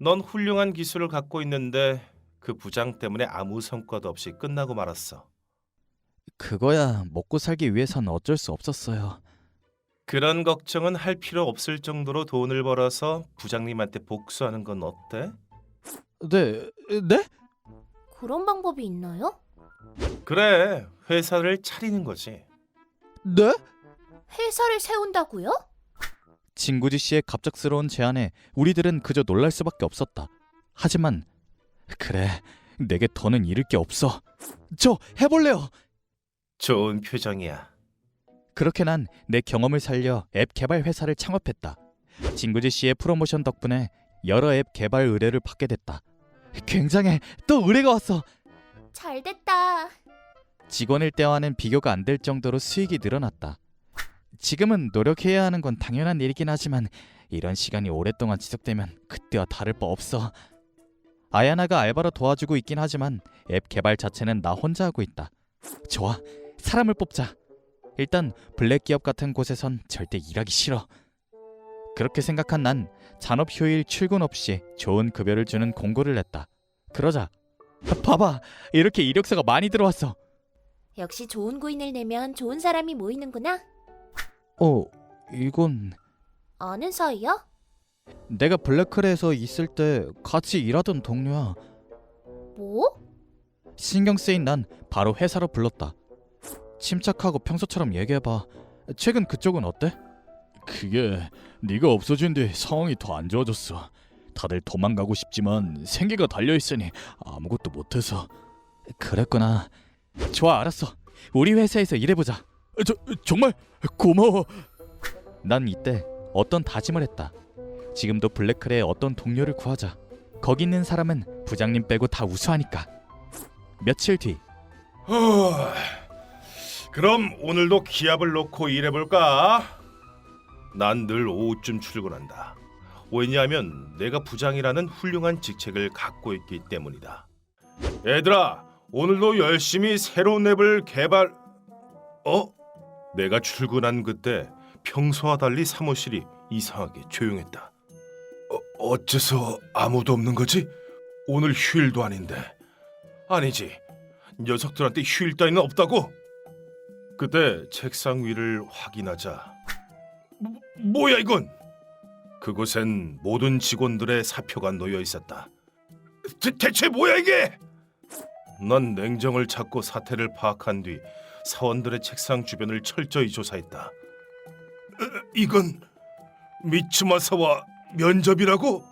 넌 훌륭한 기술을 갖고 있는데 그 부장 때문에 아무 성과도 없이 끝나고 말았어.
그거야 먹고 살기 위해선 어쩔 수 없었어요.
그런 걱정은 할 필요 없을 정도로 돈을 벌어서 부장님한테 복수하는 건 어때?
네? 네?
그런 방법이 있나요?
그래, 회사를 차리는 거지.
네?
회사를 세운다고요?
진구지 씨의 갑작스러운 제안에 우리들은 그저 놀랄 수밖에 없었다. 하지만 그래, 내게 더는 잃을 게 없어. 저 해볼래요.
좋은 표정이야.
그렇게 난 내 경험을 살려 앱 개발 회사를 창업했다. 진구지 씨의 프로모션 덕분에 여러 앱 개발 의뢰를 받게 됐다. 굉장해, 또 의뢰가 왔어.
잘 됐다.
직원일 때와는 비교가 안 될 정도로 수익이 늘어났다. 지금은 노력해야 하는 건 당연한 일이긴 하지만 이런 시간이 오랫동안 지속되면 그때와 다를 바 없어. 아야나가 알바로 도와주고 있긴 하지만 앱 개발 자체는 나 혼자 하고 있다. 좋아, 사람을 뽑자. 일단 블랙 기업 같은 곳에선 절대 일하기 싫어. 그렇게 생각한 난 잔업 휴일 출근 없이 좋은 급여를 주는 공고를 냈다. 그러자 봐봐, 이렇게 이력서가 많이 들어왔어.
역시 좋은 구인을 내면 좋은 사람이 모이는구나.
이건
아는 사이야?
내가 블랙클에서 있을 때 같이 일하던 동료야.
뭐?
신경 쓰인 난 바로 회사로 불렀다. 침착하고 평소처럼 얘기해봐. 최근 그쪽은 어때?
그게 네가 없어진 뒤 상황이 더 안 좋아졌어. 다들 도망가고 싶지만 생계가 달려있으니 아무것도 못해서.
그랬구나. 좋아, 알았어. 우리 회사에서 일해보자.
정말 고마워.
난 이때 어떤 다짐을 했다. 지금도 블랙클의 어떤 동료를 구하자. 거기 있는 사람은 부장님 빼고 다 우수하니까. 며칠 뒤
그럼 오늘도 기합을 놓고 일해볼까? 난 늘 오후쯤 출근한다. 왜냐하면 내가 부장이라는 훌륭한 직책을 갖고 있기 때문이다. 얘들아, 오늘도 열심히 새로운 앱을 개발... 내가 출근한 그때 평소와 달리 사무실이 이상하게 조용했다. 어째서 아무도 없는 거지? 오늘 휴일도 아닌데. 아니지, 녀석들한테 휴일 따위는 없다고? 그때 책상 위를 확인하자 뭐야 이건? 그곳엔 모든 직원들의 사표가 놓여 있었다. 대체 뭐야 이게? 난 냉정을 찾고 사태를 파악한 뒤 사원들의 책상 주변을 철저히 조사했다. 이건 미츠마사와 면접이라고?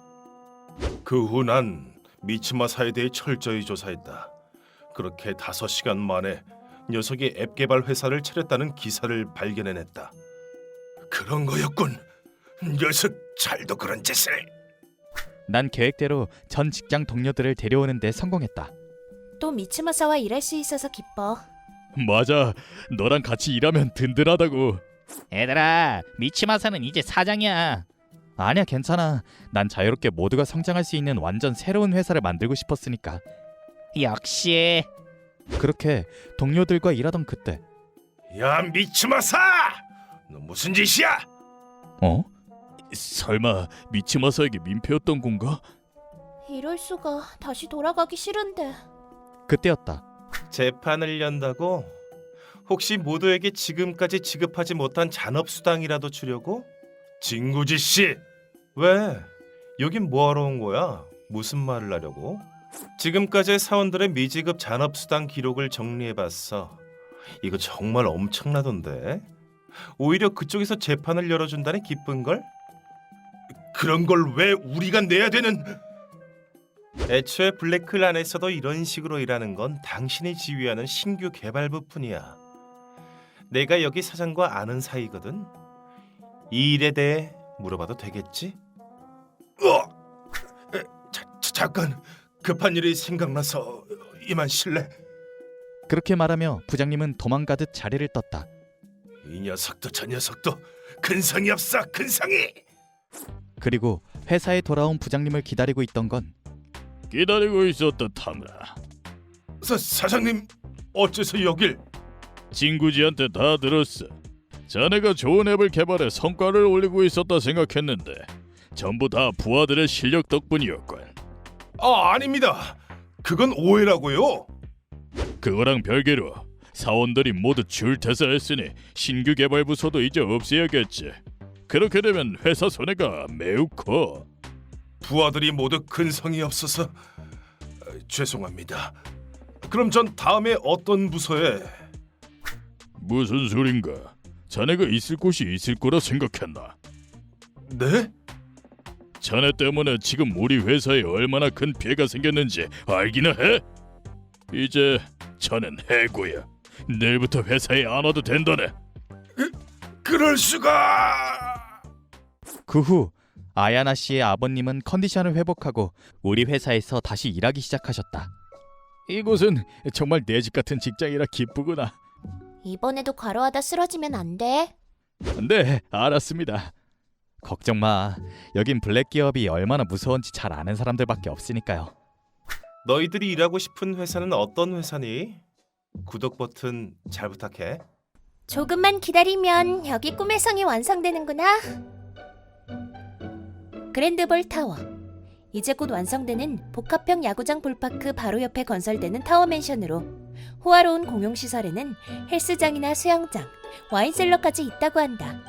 그 후 난 미츠마사에 대해 철저히 조사했다. 그렇게 5시간 만에 녀석이 앱 개발 회사를 차렸다는 기사를 발견해냈다. 그런 거였군. 녀석 잘도 그런 짓을.
난 계획대로 전 직장 동료들을 데려오는 데 성공했다.
또 미츠마사와 일할 수 있어서 기뻐.
맞아, 너랑 같이 일하면 든든하다고.
얘들아, 미치마사는 이제 사장이야.
아니야, 괜찮아. 난 자유롭게 모두가 성장할 수 있는 완전 새로운 회사를 만들고 싶었으니까.
역시.
그렇게 동료들과 일하던 그때
야 미츠마사! 너 무슨 짓이야?
설마 미츠마사에게 민폐였던 건가?
이럴 수가. 다시 돌아가기 싫은데.
그때였다.
재판을 연다고? 혹시 모두에게 지금까지 지급하지 못한 잔업수당이라도 주려고? 진구지 씨! 왜? 여긴 뭐하러 온 거야? 무슨 말을 하려고? 지금까지의 사원들의 미지급 잔업수당 기록을 정리해봤어. 이거 정말 엄청나던데? 오히려 그쪽에서 재판을 열어준다니 기쁜걸? 그런 걸 왜 우리가 내야 되는... 애초에 블랙클 안에서도 이런 식으로 일하는 건 당신이 지휘하는 신규 개발부뿐이야. 내가 여기 사장과 아는 사이거든. 이 일에 대해 물어봐도 되겠지? 잠깐, 급한 일이 생각나서 이만 실례.
그렇게 말하며 부장님은 도망가듯 자리를 떴다.
이 녀석도 저 녀석도 근성이 없어, 근성이.
그리고 회사에 돌아온 부장님을 기다리고 있던 건
기다리고 있었다, 타무라.
사장님, 어째서 여길?
친구지한테 다 들었어. 자네가 좋은 앱을 개발해 성과를 올리고 있었다 생각했는데 전부 다 부하들의 실력 덕분이었군.
아닙니다. 그건 오해라고요.
그거랑 별개로 사원들이 모두 줄퇴사했으니 신규 개발 부서도 이제 없애야겠지. 그렇게 되면 회사 손해가 매우 커.
부하들이 모두 근성이 없어서 죄송합니다. 그럼 전 다음에 어떤 부서에?
무슨 소린가? 자네가 있을 곳이 있을 거라 생각했나?
네?
자네 때문에 지금 우리 회사에 얼마나 큰 피해가 생겼는지 알기나 해? 이제 자넨 해고야. 내일부터 회사에 안 와도 된다네.
그럴 수가.
그 후 아야나 씨의 아버님은 컨디션을 회복하고 우리 회사에서 다시 일하기 시작하셨다. 이곳은 정말 내 집 같은 직장이라 기쁘구나.
이번에도 과로하다 쓰러지면 안 돼.
네, 알았습니다. 걱정 마. 여긴 블랙 기업이 얼마나 무서운지 잘 아는 사람들밖에 없으니까요.
너희들이 일하고 싶은 회사는 어떤 회사니? 구독 버튼 잘 부탁해.
조금만 기다리면 여기 꿈의 성이 완성되는구나. 그랜드볼 타워. 이제 곧 완성되는 복합형 야구장 볼파크 바로 옆에 건설되는 타워맨션으로 호화로운 공용시설에는 헬스장이나 수영장, 와인셀러까지 있다고 한다.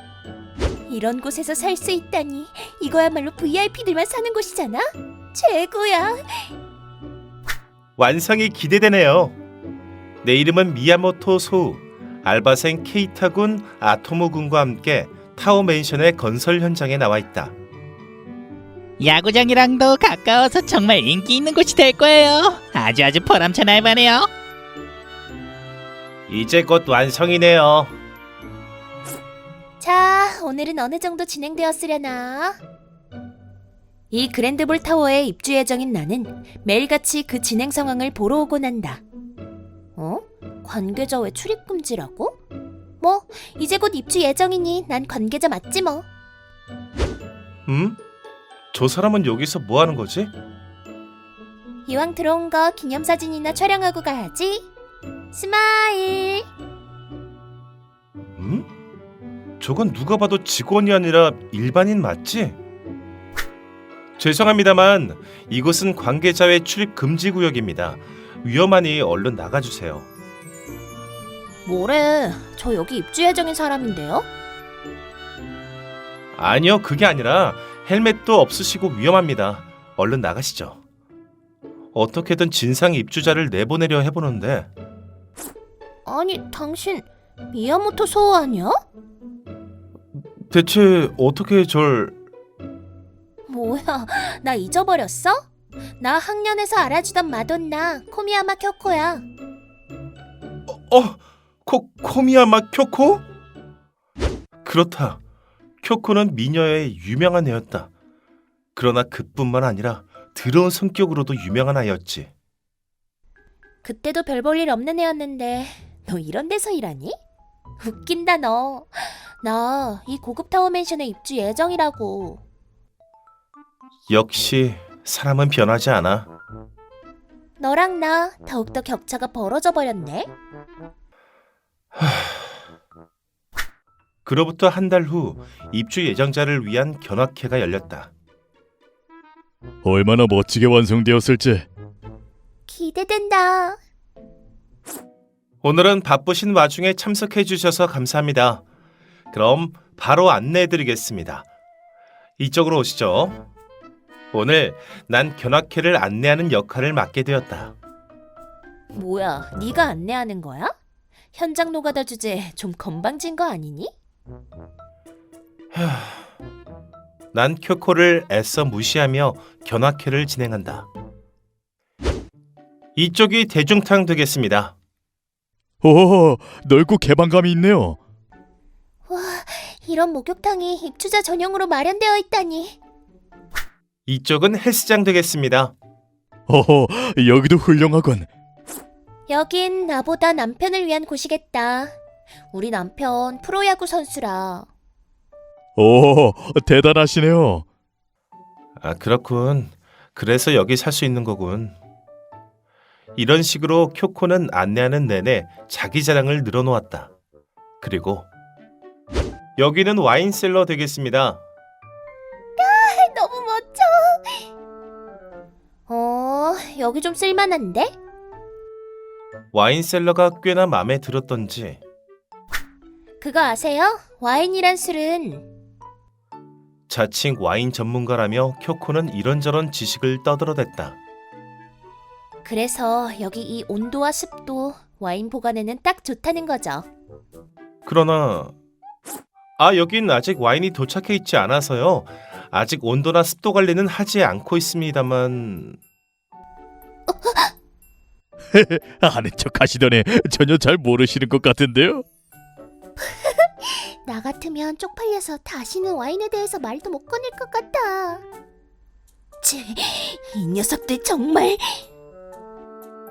이런 곳에서 살 수 있다니 이거야말로 VIP들만 사는 곳이잖아? 최고야!
완성이 기대되네요. 내 이름은 미야모토 소우. 알바생 케이타군, 아토모군과 함께 타워 맨션의 건설 현장에 나와 있다.
야구장이랑도 가까워서 정말 인기 있는 곳이 될 거예요. 아주 보람찬 알바네요.
이제 곧 완성이네요.
자, 오늘은 어느 정도 진행되었으려나? 이 그랜드볼 타워에 입주 예정인 나는 매일같이 그 진행 상황을 보러 오곤 한다. 관계자 왜 출입 금지라고? 뭐, 이제 곧 입주 예정이니 난 관계자 맞지 뭐.
저 사람은 여기서 뭐 하는 거지?
이왕 들어온 거 기념사진이나 촬영하고 가야지. 스마일!
저건 누가 봐도 직원이 아니라 일반인 맞지? 죄송합니다만 이곳은 관계자의 출입 금지 구역입니다. 위험하니 얼른 나가주세요.
뭐래, 저 여기 입주 예정인 사람인데요?
아니요, 그게 아니라 헬멧도 없으시고 위험합니다. 얼른 나가시죠. 어떻게든 진상 입주자를 내보내려 해보는데.
아니, 당신 미야모토 소우 아니야?
대체 어떻게 절...
뭐야, 나 잊어버렸어? 나 학년에서 알아주던 마돈나 코미야마 쿄코야.
코미야마 쿄코? 그렇다. 쿄코는 미녀의 유명한 애였다. 그러나 그뿐만 아니라 더러운 성격으로도 유명한 아이였지.
그때도 별 볼 일 없는 애였는데 너 이런 데서 일하니? 웃긴다 너. 나 이 고급 타워 맨션에 입주 예정이라고.
역시 사람은 변하지 않아.
너랑 나 더욱더 격차가 벌어져 버렸네.
그로부터 한 달 후 입주 예정자를 위한 견학회가 열렸다.
얼마나 멋지게 완성되었을지.
기대된다.
오늘은 바쁘신 와중에 참석해 주셔서 감사합니다. 그럼 바로 안내해드리겠습니다. 이쪽으로 오시죠. 오늘 난 견학회를 안내하는 역할을 맡게 되었다.
뭐야, 네가 안내하는 거야? 현장 노가다 주제 좀 건방진 거 아니니?
난 쿄코를 애써 무시하며 견학회를 진행한다. 이쪽이 대중탕 되겠습니다.
오, 넓고 개방감이 있네요.
와, 이런 목욕탕이 입주자 전용으로 마련되어 있다니.
이쪽은 헬스장 되겠습니다.
여기도 훌륭하군.
여긴 나보다 남편을 위한 곳이겠다. 우리 남편 프로야구 선수라.
오, 대단하시네요.
그렇군. 그래서 여기 살 수 있는 거군. 이런 식으로 쿄코는 안내하는 내내 자기 자랑을 늘어놓았다. 그리고 여기는 와인셀러 되겠습니다.
너무 멋져. 여기 좀 쓸만한데?
와인셀러가 꽤나 마음에 들었던지
그거 아세요? 와인이란 술은
자칭 와인 전문가라며 쿄코는 이런저런 지식을 떠들어댔다.
그래서 여기 이 온도와 습도 와인 보관에는 딱 좋다는 거죠.
그러나 여긴 아직 와인이 도착해 있지 않아서요. 아직 온도나 습도 관리는 하지 않고 있습니다만
아는 척 하시더니 전혀 잘 모르시는 것 같은데요.
나 같으면 쪽팔려서 다시는 와인에 대해서 말도 못 꺼낼 것 같아. 이 녀석들 정말.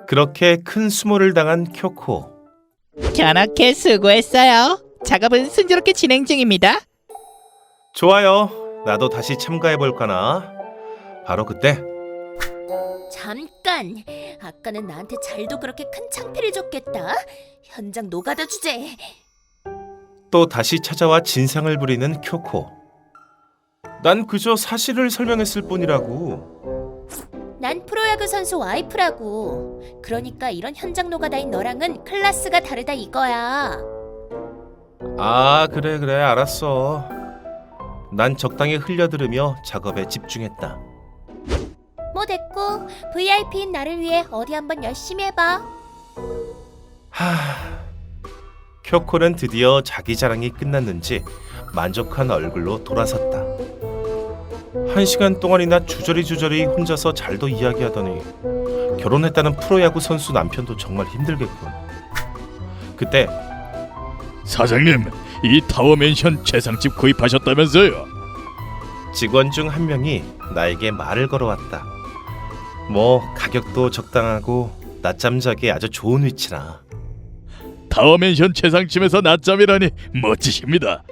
그렇게 큰 수모를 당한 쿄코.
견학해 수고했어요. 작업은 순조롭게 진행 중입니다.
좋아요. 나도 다시 참가해볼까나. 바로 그때
잠깐. 아까는 나한테 잘도 그렇게 큰 창피를 줬겠다. 현장 노가다 주제.
또 다시 찾아와 진상을 부리는 쿄코. 난 그저 사실을 설명했을 뿐이라고.
난 프로야구 선수 와이프라고. 그러니까 이런 현장 노가다인 너랑은 클래스가 다르다 이거야.
그래 알았어. 난 적당히 흘려들으며 작업에 집중했다.
뭐 됐고 VIP인 나를 위해 어디 한번 열심히 해봐.
쿄코는 드디어 자기 자랑이 끝났는지 만족한 얼굴로 돌아섰다. 1시간 동안이나 주저리 혼자서 잘도 이야기하더니 결혼했다는 프로야구 선수 남편도 정말 힘들겠군. 그때
사장님, 이 타워맨션 최상집 구입하셨다면서요?
직원 중 한 명이 나에게 말을 걸어왔다. 뭐 가격도 적당하고 낮잠 자기 아주 좋은 위치라.
타워맨션 최상층에서 낮잠이라니 멋지십니다.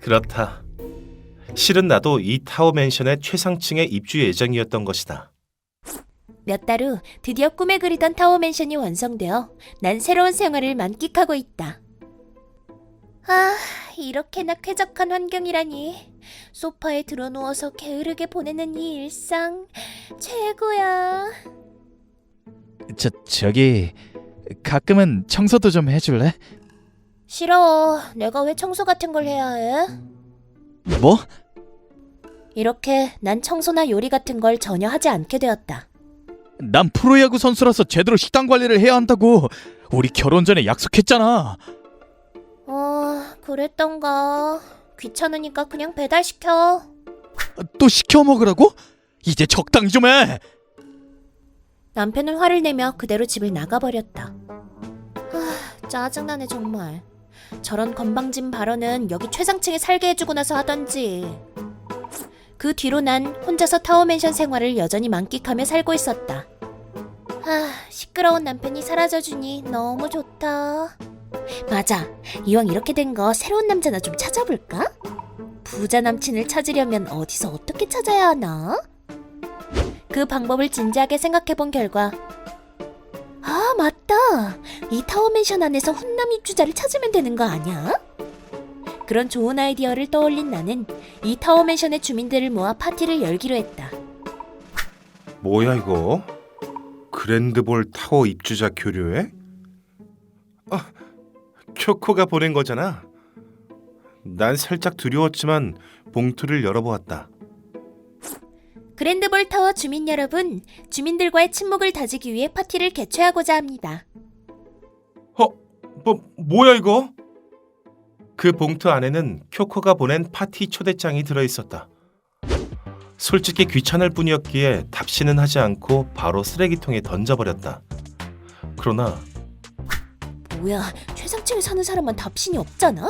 그렇다. 실은 나도 이 타워 맨션의 최상층에 입주 예정이었던 것이다.
몇 달 후 드디어 꿈에 그리던 타워 맨션이 완성되어 난 새로운 생활을 만끽하고 있다. 이렇게나 쾌적한 환경이라니. 소파에 드러누워서 게으르게 보내는 이 일상 최고야.
저기 가끔은 청소도 좀 해줄래?
싫어. 내가 왜 청소 같은 걸 해야 해?
뭐?
이렇게 난 청소나 요리 같은 걸 전혀 하지 않게 되었다.
난 프로야구 선수라서 제대로 식단 관리를 해야 한다고. 우리 결혼 전에 약속했잖아.
그랬던가. 귀찮으니까 그냥 배달시켜.
또 시켜 먹으라고? 이제 적당히 좀 해.
남편은 화를 내며 그대로 집을 나가버렸다. 짜증나네 정말. 저런 건방진 발언은 여기 최상층에 살게 해주고 나서 하던지. 그 뒤로 난 혼자서 타워맨션 생활을 여전히 만끽하며 살고 있었다. 시끄러운 남편이 사라져주니 너무 좋다. 맞아. 이왕 이렇게 된 거 새로운 남자나 좀 찾아볼까? 부자 남친을 찾으려면 어디서 어떻게 찾아야 하나? 그 방법을 진지하게 생각해본 결과 맞다. 이 타워맨션 안에서 훈남 입주자를 찾으면 되는 거 아니야? 그런 좋은 아이디어를 떠올린 나는 이 타워맨션의 주민들을 모아 파티를 열기로 했다.
뭐야 이거? 그랜드볼 타워 입주자 교류회? 쿄코가 보낸 거잖아. 난 살짝 두려웠지만 봉투를 열어보았다.
그랜드볼 타워 주민 여러분, 주민들과의 친목을 다지기 위해 파티를 개최하고자 합니다.
뭐야 이거? 그 봉투 안에는 쿄코가 보낸 파티 초대장이 들어있었다. 솔직히 귀찮을 뿐이었기에 답시는 하지 않고 바로 쓰레기통에 던져버렸다. 그러나
뭐야, 최상층에 사는 사람만 답신이 없잖아.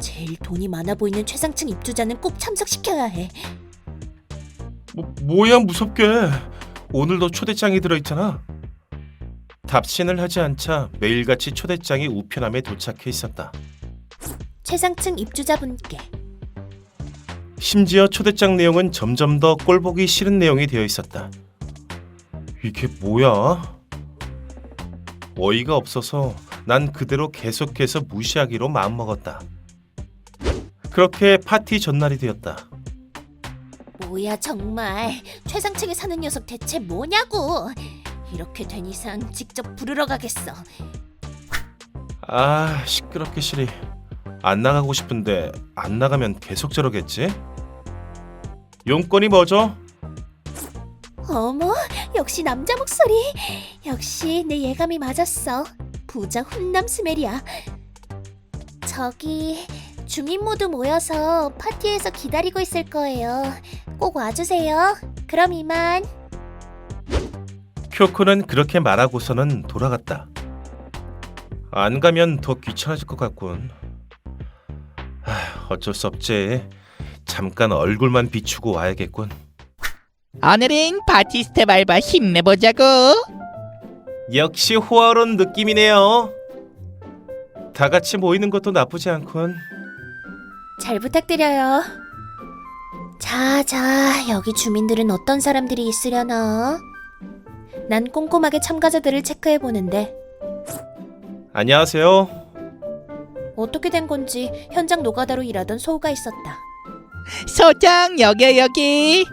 제일 돈이 많아 보이는 최상층 입주자는 꼭 참석시켜야 해.
뭐야 무섭게. 오늘도 초대장이 들어있잖아. 답신을 하지 않자 매일같이 초대장이 우편함에 도착해 있었다.
최상층 입주자분께
심지어 초대장 내용은 점점 더 꼴보기 싫은 내용이 되어 있었다. 이게 뭐야? 어이가 없어서 난 그대로 계속해서 무시하기로 마음먹었다. 그렇게 파티 전날이 되었다.
뭐야 정말. 최상층에 사는 녀석 대체 뭐냐고. 이렇게 된 이상 직접 부르러 가겠어.
아, 시끄럽게 시리. 안 나가고 싶은데 안 나가면 계속 저러겠지? 용건이 뭐죠?
어머, 역시 남자 목소리. 역시 내 예감이 맞았어. 부자 훈남 스멜이야. 저기 주민 모두 모여서 파티에서 기다리고 있을 거예요. 꼭 와주세요. 그럼 이만.
쿄코는 그렇게 말하고서는 돌아갔다. 안 가면 더 귀찮아질 것 같군. 어쩔 수 없지. 잠깐 얼굴만 비추고 와야겠군.
오늘은 파티 스텝 알바 힘내보자고.
역시 호화로운 느낌이네요. 다 같이 모이는 것도 나쁘지 않군.
잘 부탁드려요. 자, 여기 주민들은 어떤 사람들이 있으려나? 난 꼼꼼하게 참가자들을 체크해보는데
안녕하세요.
어떻게 된 건지 현장 노가다로 일하던 소우가 있었다.
소장 여기.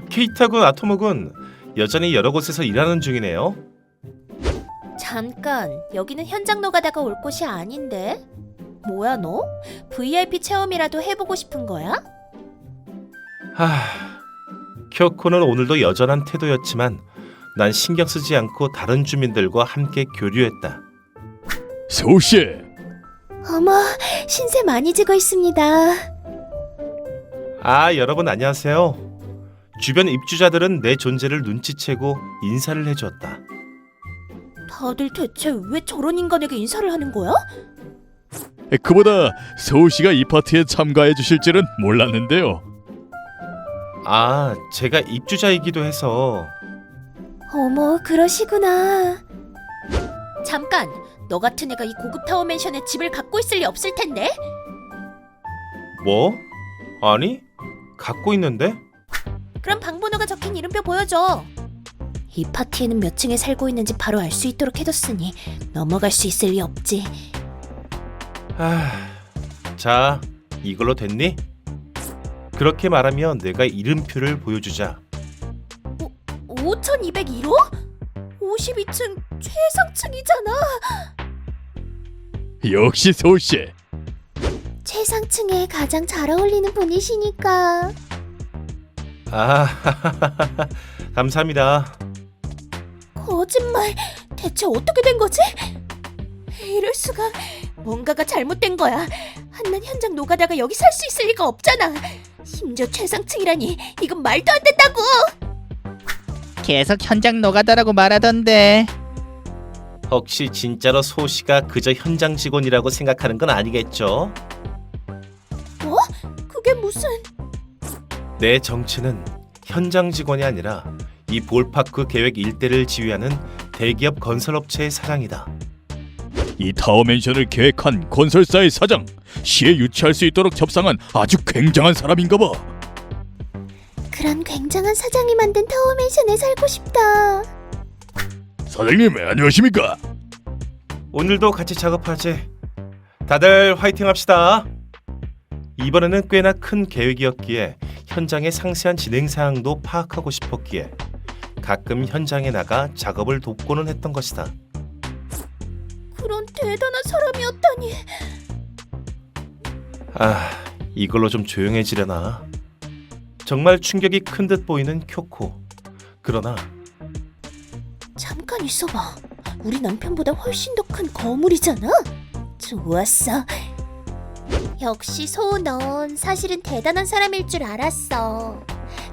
케이타군, 아토모군 여전히 여러 곳에서 일하는 중이네요.
잠깐, 여기는 현장 노가다가 올 곳이 아닌데? 뭐야 너? VIP 체험이라도 해보고 싶은 거야?
쿄코는 오늘도 여전한 태도였지만 난 신경 쓰지 않고 다른 주민들과 함께 교류했다.
소씨,
어머, 신세 많이 지고 있습니다.
여러분 안녕하세요. 주변 입주자들은 내 존재를 눈치채고 인사를 해주었다.
다들 대체 왜 저런 인간에게 인사를 하는 거야?
그보다 소씨가 이 파티에 참가해 주실 줄은 몰랐는데요.
제가 입주자이기도 해서.
어머, 그러시구나. 잠깐, 너 같은 애가 이 고급 타워 맨션에 집을 갖고 있을 리 없을 텐데?
뭐? 아니, 갖고 있는데?
그럼 방번호가 적힌 이름표 보여줘. 이 파티에는 몇 층에 살고 있는지 바로 알 수 있도록 해뒀으니 넘어갈 수 있을 리 없지.
자, 이걸로 됐니? 그렇게 말하면 내가 이름표를 보여주자.
5201호? 52층 최상층이잖아.
역시 소씨.
최상층에 가장 잘 어울리는 분이시니까.
감사합니다.
거짓말. 대체 어떻게 된 거지? 이럴 수가. 뭔가가 잘못된 거야. 한낱 현장 노가다가 여기 살 수 있을 리가 없잖아. 심지어 최상층이라니. 이건 말도 안 된다고.
계속 현장 노가다라고 말하던데.
혹시 진짜로 소씨가 그저 현장 직원이라고 생각하는 건 아니겠죠?
뭐? 그게 무슨...
내 정체는 현장 직원이 아니라 이 볼파크 계획 일대를 지휘하는 대기업 건설업체의 사장이다.
이 타워 맨션을 계획한 건설사의 사장, 시에 유치할 수 있도록 협상한 아주 굉장한 사람인가 봐.
그런 굉장한 사장이 만든 타워 맨션에 살고 싶다.
사장님, 안녕하십니까?
오늘도 같이 작업하지. 다들 화이팅 합시다. 이번에는 꽤나 큰 계획이었기에 현장의 상세한 진행 사항도 파악하고 싶었기에 가끔 현장에 나가 작업을 돕고는 했던 것이다.
그런 대단한 사람이었다니.
이걸로 좀 조용해지려나. 정말 충격이 큰 듯 보이는 쿄코. 그러나
잠깐 있어봐. 우리 남편보다 훨씬 더 큰 거물이잖아. 좋았어. 역시 소우, 넌 사실은 대단한 사람일 줄 알았어.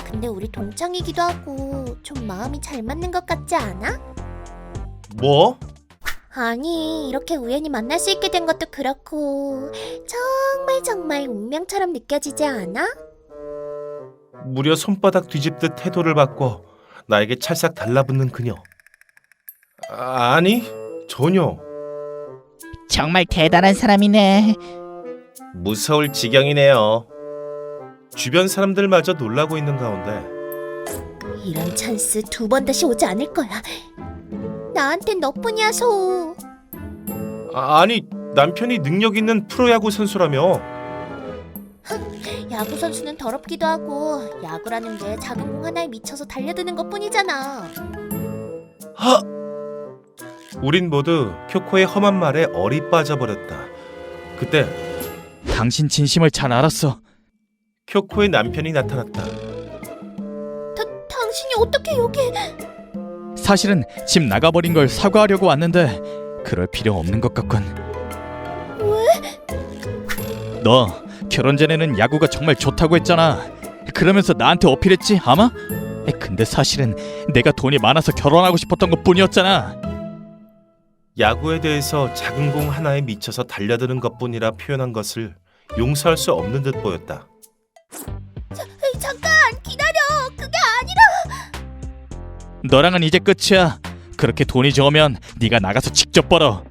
근데 우리 동창이기도 하고 좀 마음이 잘 맞는 것 같지 않아?
뭐?
아니, 이렇게 우연히 만날 수 있게 된 것도 그렇고 정말 운명처럼 느껴지지 않아?
무려 손바닥 뒤집듯 태도를 바꿔 나에게 찰싹 달라붙는 그녀. 아니, 전혀.
정말 대단한 사람이네.
무서울 지경이네요. 주변 사람들마저 놀라고 있는 가운데
이런 찬스 2번 다시 오지 않을 거야. 나한텐 너뿐이야, 소.
아니 남편이 능력 있는 프로야구 선수라며.
야구 선수는 더럽기도 하고 야구라는 게 작은 공 하나에 미쳐서 달려드는 것뿐이잖아.
하! 우린 모두 쿄코의 험한 말에 얼이 빠져버렸다. 그때
당신 진심을 잘 알았어.
쿄코의 남편이 나타났다.
당신이 어떻게 여기?
사실은 집 나가버린 걸 사과하려고 왔는데 그럴 필요 없는 것 같군. 왜? 너 결혼 전에는 야구가 정말 좋다고 했잖아. 그러면서 나한테 어필했지 아마? 근데 사실은 내가 돈이 많아서 결혼하고 싶었던 것뿐이었잖아.
야구에 대해서 작은 공 하나에 미쳐서 달려드는 것뿐이라 표현한 것을 용서할 수 없는 듯 보였다.
잠깐 기다려. 그게 아니라.
너랑은 이제 끝이야. 그렇게 돈이 적으면 네가 나가서 직접 벌어.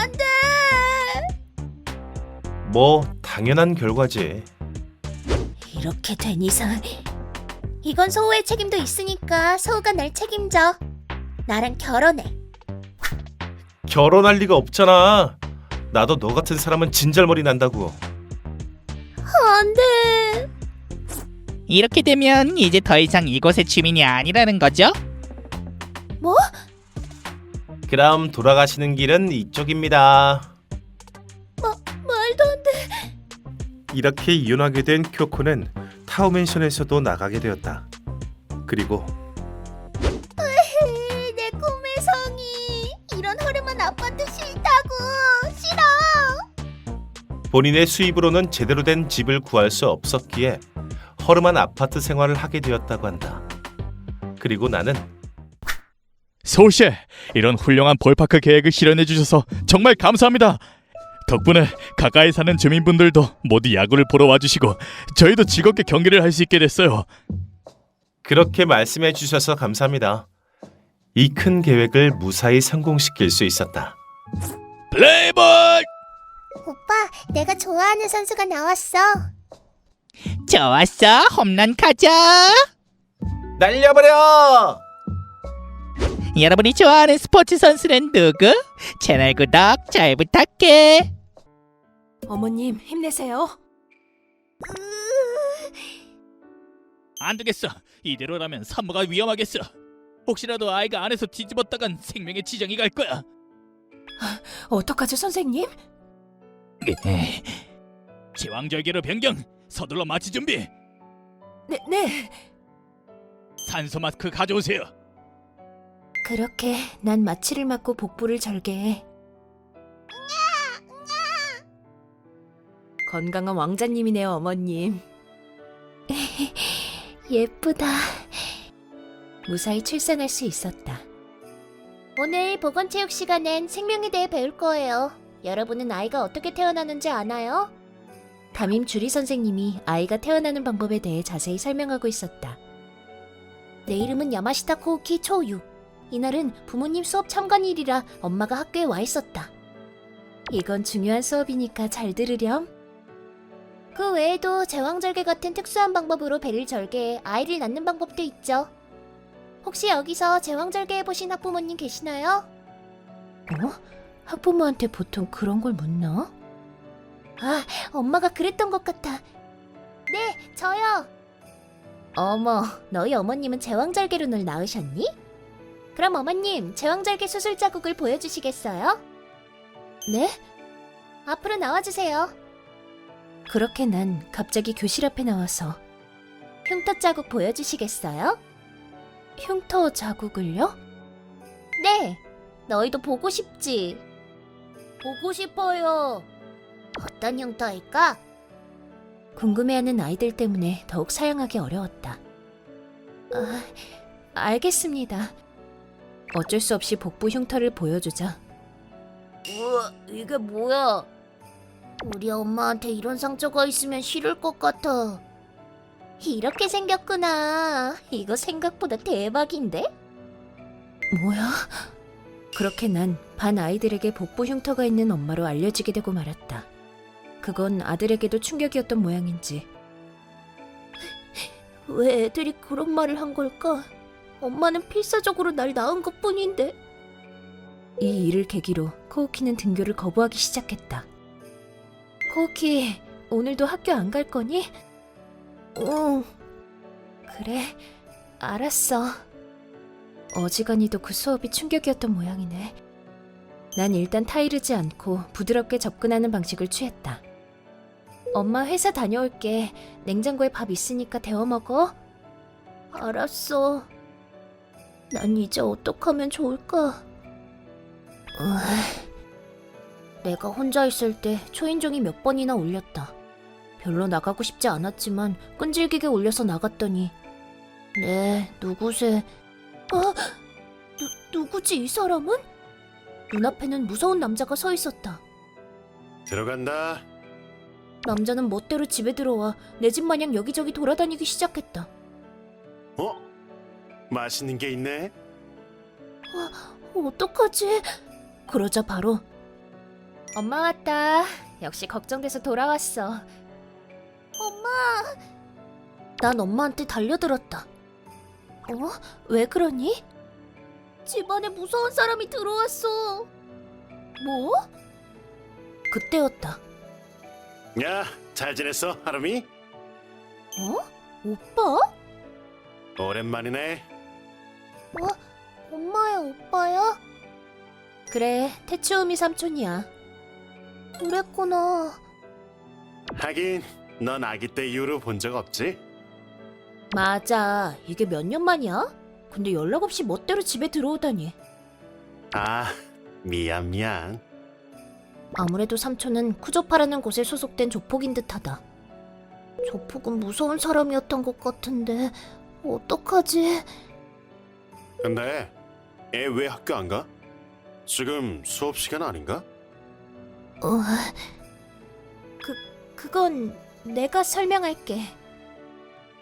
안 돼.
뭐 당연한 결과지.
이렇게 된 이상 이건 소우의 책임도 있으니까 소우가 날 책임져. 나랑 결혼해.
결혼할 리가 없잖아. 나도 너 같은 사람은 진절머리 난다고.
안 돼.
이렇게 되면 이제 더 이상 이곳의 주민이 아니라는 거죠?
뭐?
그럼 돌아가시는 길은 이쪽입니다.
말도 안 돼.
이렇게 이혼하게 된 쿄코는 타워맨션에서도 나가게 되었다. 그리고
내 꿈의 성이. 이런 허름한 아파트 싫다고. 싫어.
본인의 수입으로는 제대로 된 집을 구할 수 없었기에 허름한 아파트 생활을 하게 되었다고 한다. 그리고 나는
소우씨, 이런 훌륭한 볼파크 계획을 실현해 주셔서 정말 감사합니다. 덕분에 가까이 사는 주민분들도 모두 야구를 보러 와주시고 저희도 즐겁게 경기를 할 수 있게 됐어요.
그렇게 말씀해 주셔서 감사합니다. 이 큰 계획을 무사히 성공시킬 수 있었다.
플레이볼!
오빠, 내가 좋아하는 선수가 나왔어.
좋았어. 홈런 가자.
날려버려!
여러분이 좋아하는 스포츠 선수는 누구? 채널 구독 잘 부탁해.
어머님 힘내세요.
안 되겠어. 이대로라면 산모가 위험하겠어. 혹시라도 아이가 안에서 뒤집었다간 생명의 지정이 갈 거야.
어떡하죠 선생님?
제왕절개로 변경. 서둘러 마취 준비.
네.
산소 마스크 가져오세요.
그렇게 난 마취를 맞고 복부를 절개해. 건강한 왕자님이네요 어머님.
예쁘다.
무사히 출산할 수 있었다.
오늘 보건체육 시간엔 생명에 대해 배울 거예요. 여러분은 아이가 어떻게 태어나는지 아나요?
담임 주리 선생님이 아이가 태어나는 방법에 대해 자세히 설명하고 있었다.
내 이름은 야마시타 코우키 초유. 이날은 부모님 수업 참관일이라 엄마가 학교에 와 있었다.
이건 중요한 수업이니까 잘 들으렴.
그 외에도 제왕절개 같은 특수한 방법으로 배를 절개해 아이를 낳는 방법도 있죠. 혹시 여기서 제왕절개 해보신 학부모님 계시나요?
학부모한테 보통 그런 걸 묻나?
아, 엄마가 그랬던 것 같아. 네, 저요. 어머, 너희 어머님은 제왕절개로 널 낳으셨니? 그럼 어머님, 제왕절개 수술 자국을 보여주시겠어요?
네?
앞으로 나와주세요.
그렇게 난 갑자기 교실 앞에 나와서
흉터 자국 보여주시겠어요?
흉터 자국을요?
네, 너희도 보고 싶지? 보고 싶어요. 어떤 흉터일까?
궁금해하는 아이들 때문에 더욱 사양하기 어려웠다. 알겠습니다. 어쩔 수 없이 복부 흉터를 보여주자.
우와, 이게 뭐야? 우리 엄마한테 이런 상처가 있으면 싫을 것 같아. 이렇게 생겼구나. 이거 생각보다 대박인데?
뭐야? 그렇게 난 반 아이들에게 복부 흉터가 있는 엄마로 알려지게 되고 말았다. 그건 아들에게도 충격이었던 모양인지. 왜 애들이 그런 말을 한 걸까? 엄마는 필사적으로 날 낳은 것뿐인데. 이 일을 계기로 코우키는 등교를 거부하기 시작했다. 코우키, 오늘도 학교 안 갈 거니? 응. 그래, 알았어. 어지간히도 그 수업이 충격이었던 모양이네. 난 일단 타이르지 않고 부드럽게 접근하는 방식을 취했다. 엄마 회사 다녀올게. 냉장고에 밥 있으니까 데워 먹어. 알았어. 난 이제 어떡하면 좋을까? 내가 혼자 있을 때 초인종이 몇 번이나 울렸다. 별로 나가고 싶지 않았지만 끈질기게 울려서 나갔더니 네, 누구세? 누구지 이 사람은? 눈앞에는 무서운 남자가 서 있었다.
들어간다.
남자는 멋대로 집에 들어와 내 집 마냥 여기저기 돌아다니기 시작했다.
어? 맛있는 게 있네.
어떡하지? 그러자 바로 엄마 왔다. 역시 걱정돼서 돌아왔어. 엄마. 난 엄마한테 달려들었다. 왜 그러니? 집안에 무서운 사람이 들어왔어. 뭐? 그때였다.
야, 잘 지냈어, 하루미?
오빠?
오랜만이네.
엄마의 오빠야? 그래, 태츠우미 삼촌이야. 그랬구나.
하긴 넌 아기 때 이후로 본 적 없지?
맞아. 이게 몇 년 만이야? 근데 연락 없이 멋대로 집에 들어오다니.
아, 미안.
아무래도 삼촌은 쿠조파라는 곳에 소속된 조폭인 듯하다. 조폭은 무서운 사람이었던 것 같은데 어떡하지?
근데 애 왜 학교 안 가? 지금 수업 시간 아닌가?
그건 내가 설명할게.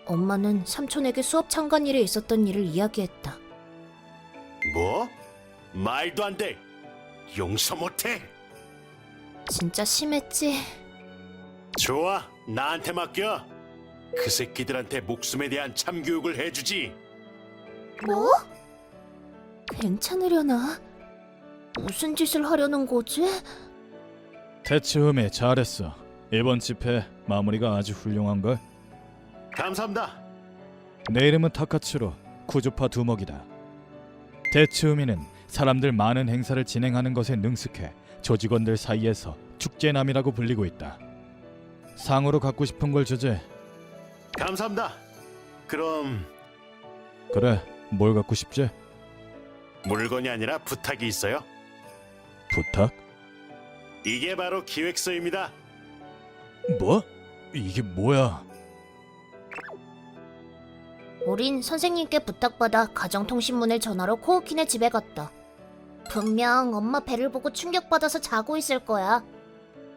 엄마는 삼촌에게 수업 참관일에 있었던 일을 이야기했다.
뭐? 말도 안 돼. 용서 못해.
진짜 심했지?
좋아, 나한테 맡겨. 그 새끼들한테 목숨에 대한 참교육을 해주지.
뭐? 괜찮으려나? 무슨 짓을 하려는 거지?
대치음이 잘했어. 이번 집회 마무리가 아주 훌륭한걸.
감사합니다.
내 이름은 타카츠로, 쿠주파 두목이다. 대치음이는 사람들 많은 행사를 진행하는 것에 능숙해 조직원들 사이에서 축제남이라고 불리고 있다. 상으로 갖고 싶은 걸 주지.
감사합니다. 그럼
그래, 뭘 갖고 싶지?
물건이 아니라 부탁이 있어요.
부탁?
이게 바로 기획서입니다.
뭐? 이게 뭐야?
우린 선생님께 부탁받아 가정통신문을 전화로 코우키네 집에 갔다. 분명 엄마 배를 보고 충격받아서 자고 있을 거야.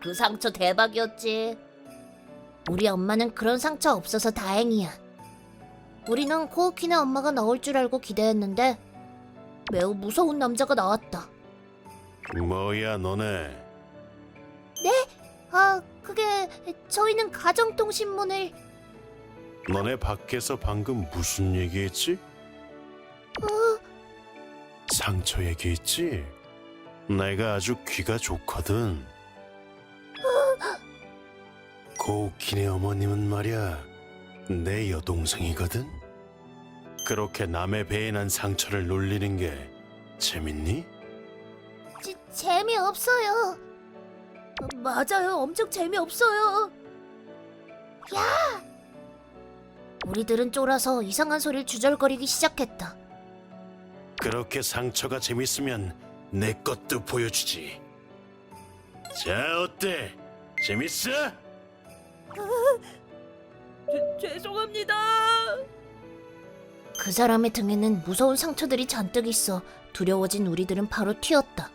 그 상처 대박이었지. 우리 엄마는 그런 상처 없어서 다행이야. 우리는 코우키네 엄마가 나올 줄 알고 기대했는데 매우 무서운 남자가 나왔다.
뭐야 너네?
그게 저희는 가정통신문을...
너네 밖에서 방금 무슨 얘기했지? 상처 얘기했지? 내가 아주 귀가 좋거든. 고우키네 어머님은 말이야, 내 여동생이거든. 그렇게 남의 배에 난 상처를 놀리는 게 재밌니?
재미없어요. 맞아요. 엄청 재미없어요. 야! 우리들은 쫄아서 이상한 소리를 주절거리기 시작했다.
그렇게 상처가 재밌으면 내 것도 보여주지. 자, 어때? 재밌어?
죄송합니다. 그 사람의 등에는 무서운 상처들이 잔뜩 있어 두려워진 우리들은 바로 튀었다.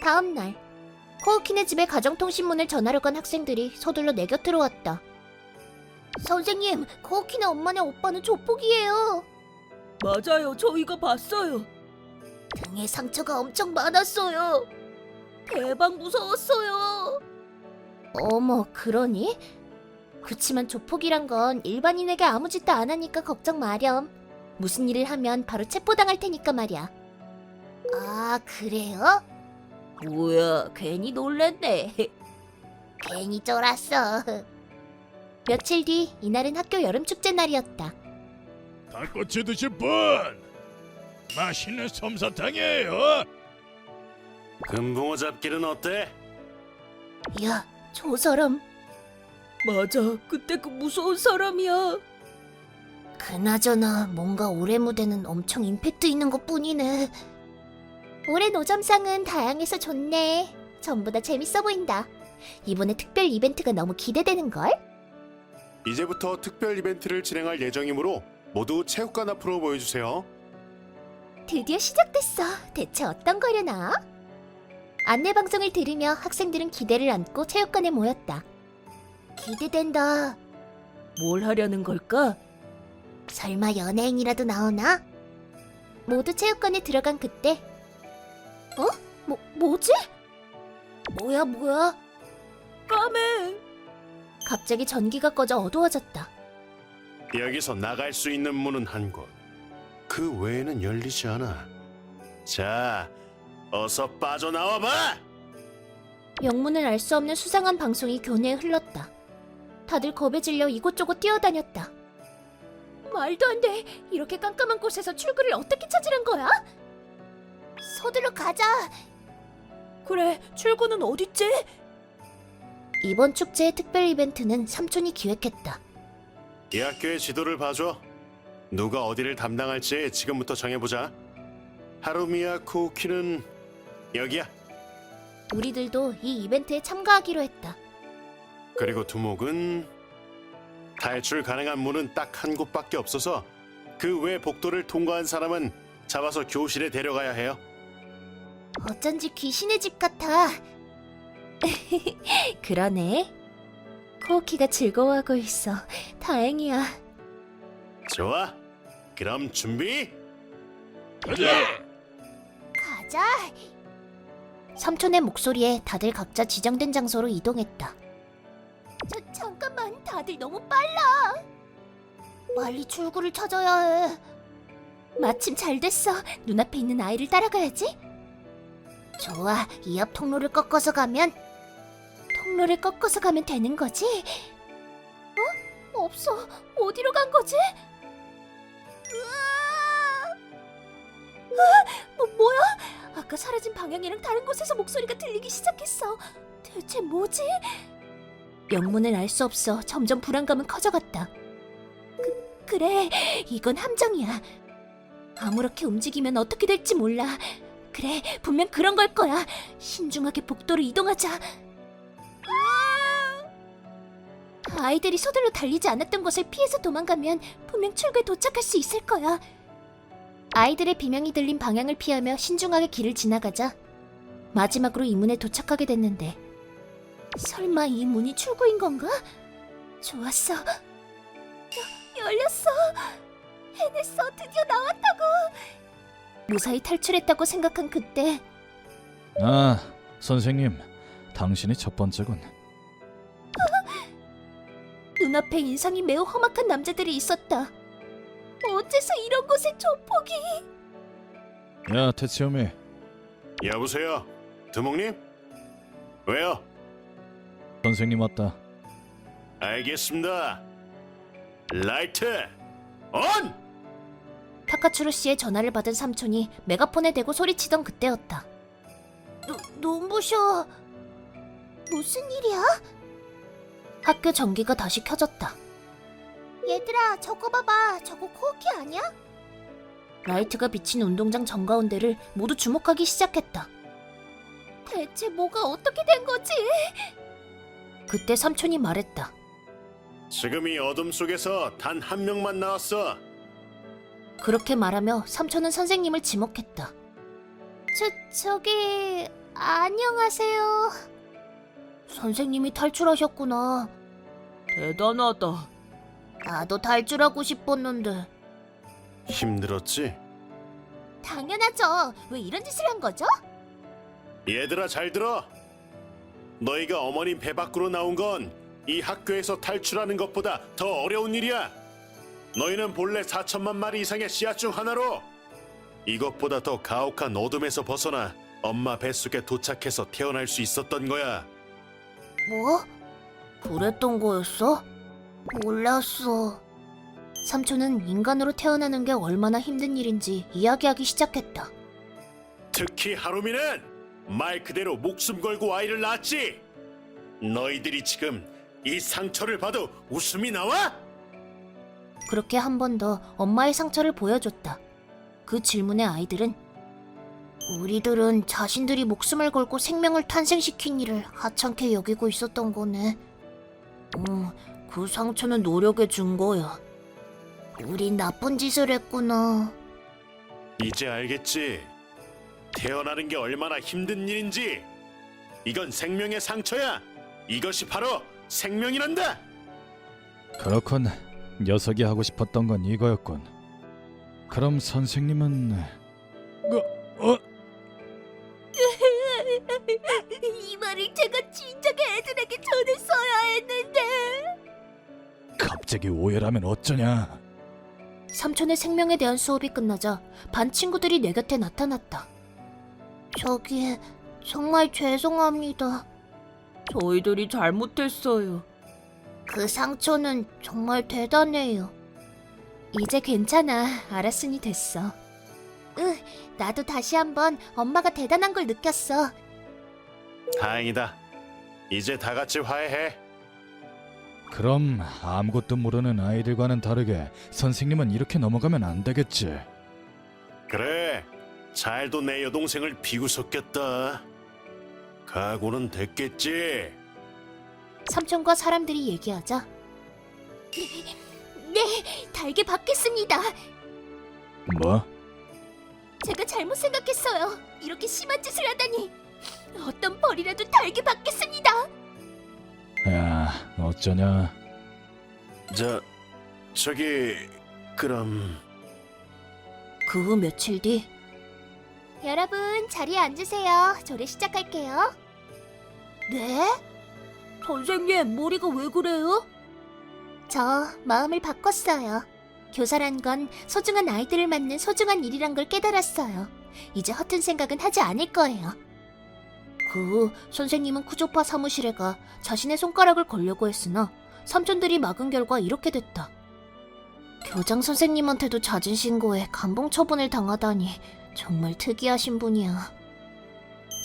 다음 날 코우키네 집에 가정통신문을 전하러 간 학생들이 서둘러 내 곁으로 왔다. 선생님, 코우키네 엄마네 오빠는 조폭이에요. 맞아요, 저희가 봤어요. 등에 상처가 엄청 많았어요. 대박 무서웠어요.
어머, 그러니? 그치만 조폭이란 건 일반인에게 아무 짓도 안 하니까 걱정 마렴. 무슨 일을 하면 바로 체포당할 테니까 말이야. 아, 그래요?
뭐야, 괜히 놀랬네.
괜히 쫄았어. 며칠 뒤 이날은 학교 여름축제 날이었다.
닭꼬치 드실 분! 맛있는 솜사탕이에요.
금붕어 잡기는 어때?
야, 저 사람
맞아, 그때 그 무서운 사람이야.
그나저나 뭔가 올해 무대는 엄청 임팩트 있는 것뿐이네. 올해 노점상은 다양해서 좋네. 전부 다 재밌어 보인다. 이번에 특별 이벤트가 너무 기대되는걸?
이제부터 특별 이벤트를 진행할 예정이므로 모두 체육관 앞으로 모여주세요.
드디어 시작됐어. 대체 어떤 거려나? 안내방송을 들으며 학생들은 기대를 안고 체육관에 모였다. 기대된다.
뭘 하려는 걸까?
설마 연예인이라도 나오나? 모두 체육관에 들어간 그때 뭐지? 뭐야?
까매.
갑자기 전기가 꺼져 어두워졌다.
여기서 나갈 수 있는 문은 한 곳. 그 외에는 열리지 않아. 자, 어서 빠져나와봐!
영문을 알 수 없는 수상한 방송이 교내에 흘렀다. 다들 겁에 질려 이곳저곳 뛰어다녔다.
말도 안 돼. 이렇게 깜깜한 곳에서 출구를 어떻게 찾으란 거야?
서둘러 가자.
그래, 출구는 어딨지?
이번 축제의 특별 이벤트는 삼촌이 기획했다.
이 학교의 지도를 봐줘. 누가 어디를 담당할지 지금부터 정해보자. 하루미야 쿠키는 여기야.
우리들도 이 이벤트에 참가하기로 했다.
그리고 두목은 탈출 가능한 문은 딱 한 곳밖에 없어서 그 외 복도를 통과한 사람은 잡아서 교실에 데려가야 해요.
어쩐지 귀신의 집 같아.
그러네. 코우키가 즐거워하고 있어. 다행이야.
좋아. 그럼 준비?
가자!
가자. 삼촌의 목소리에 다들 각자 지정된 장소로 이동했다. 잠깐만, 다들 너무 빨라. 빨리 출구를 찾아야 해.
마침 잘 됐어. 눈앞에 있는 아이를 따라가야지.
좋아, 이 앞 통로를 꺾어서 가면
되는 거지? 없어. 어디로 간 거지? 뭐야? 아까 사라진 방향이랑 다른 곳에서 목소리가 들리기 시작했어. 대체 뭐지? 영문을 알 수 없어. 점점 불안감은 커져갔다. 그래, 이건 함정이야. 아무렇게 움직이면 어떻게 될지 몰라. 그래, 분명 그런 걸 거야. 신중하게 복도로 이동하자. 아이들이 서둘러 달리지 않았던 곳을 피해서 도망가면 분명 출구에 도착할 수 있을 거야.
아이들의 비명이 들린 방향을 피하며 신중하게 길을 지나가자 마지막으로 이 문에 도착하게 됐는데,
설마 이 문이 출구인 건가? 좋았어. 열렸어. 해냈어. 드디어 나왔다고. 무사히 탈출했다고 생각한 그때
아, 선생님, 당신이 첫 번째군.
눈앞에 인상이 매우 험악한 남자들이 있었다. 어째서 이런 곳에 조폭이?
야, 테츠요미.
여보세요? 두목님? 왜요?
선생님 왔다.
알겠습니다. 라이트 온!
타카츠루 씨의 전화를 받은 삼촌이 메가폰에 대고 소리치던 그때였다.
눈부셔. 무슨 일이야?
학교 전기가 다시 켜졌다.
얘들아, 저거 봐봐. 저거 코우키 아니야?
라이트가 비친 운동장 정가운데를 모두 주목하기 시작했다.
대체 뭐가 어떻게 된 거지?
그때 삼촌이 말했다.
지금 이 어둠 속에서 단 한 명만 나왔어.
그렇게 말하며 삼촌은 선생님을 지목했다.
저기 안녕하세요.
선생님이 탈출하셨구나.
대단하다.
나도 탈출하고 싶었는데.
힘들었지?
당연하죠. 왜 이런 짓을 한 거죠?
얘들아 잘 들어. 너희가 어머님 배 밖으로 나온 건 이 학교에서 탈출하는 것보다 더 어려운 일이야. 너희는 본래 4천만 마리 이상의 씨앗 중 하나로 이것보다 더 가혹한 어둠에서 벗어나 엄마 뱃속에 도착해서 태어날 수 있었던 거야.
뭐? 그랬던 거였어? 몰랐어. 삼촌은 인간으로 태어나는 게 얼마나 힘든 일인지 이야기하기 시작했다.
특히 하루미는 말 그대로 목숨 걸고 아이를 낳았지. 너희들이 지금 이 상처를 봐도 웃음이 나와?
그렇게 한 번 더 엄마의 상처를 보여줬다. 그 질문에 아이들은 우리들은 자신들이 목숨을 걸고 생명을 탄생시킨 일을 하찮게 여기고 있었던 거네. 그 상처는 노력의 증거야. 우린 나쁜 짓을 했구나.
이제 알겠지? 태어나는 게 얼마나 힘든 일인지. 이건 생명의 상처야. 이것이 바로 생명이란다.
그렇군. 녀석이 하고 싶었던 건 이거였군. 그럼 선생님은
이 말을 제가 진작에 애들에게 전했어야 했는데.
갑자기 오해라면 어쩌냐?
삼촌의 생명에 대한 수업이 끝나자 반 친구들이 내 곁에 나타났다. 저기 정말 죄송합니다.
저희들이 잘못했어요.
그 상처는 정말 대단해요. 이제 괜찮아. 알았으니 됐어. 나도 다시 한번 엄마가 대단한 걸 느꼈어.
다행이다. 이제 다 같이 화해해.
그럼 아무것도 모르는 아이들과는 다르게 선생님은 이렇게 넘어가면 안 되겠지.
그래. 잘도 내 여동생을 비구섞였다. 각오는 됐겠지?
삼촌과 사람들이 얘기하자 네, 달게 받겠습니다.
뭐?
제가 잘못 생각했어요. 이렇게 심한 짓을 하다니. 어떤 벌이라도 달게 받겠습니다.
야, 어쩌냐?
저기 그럼
그 후 며칠 뒤 여러분 자리에 앉으세요. 조례 시작할게요. 네? 선생님 머리가 왜 그래요? 저 마음을 바꿨어요. 교사란 건 소중한 아이들을 맡는 소중한 일이란 걸 깨달았어요. 이제 허튼 생각은 하지 않을 거예요. 그 후 선생님은 쿠조파 사무실에 가 자신의 손가락을 걸려고 했으나 삼촌들이 막은 결과 이렇게 됐다. 교장 선생님한테도 잦은 신고에 감봉 처분을 당하다니 정말 특이하신 분이야.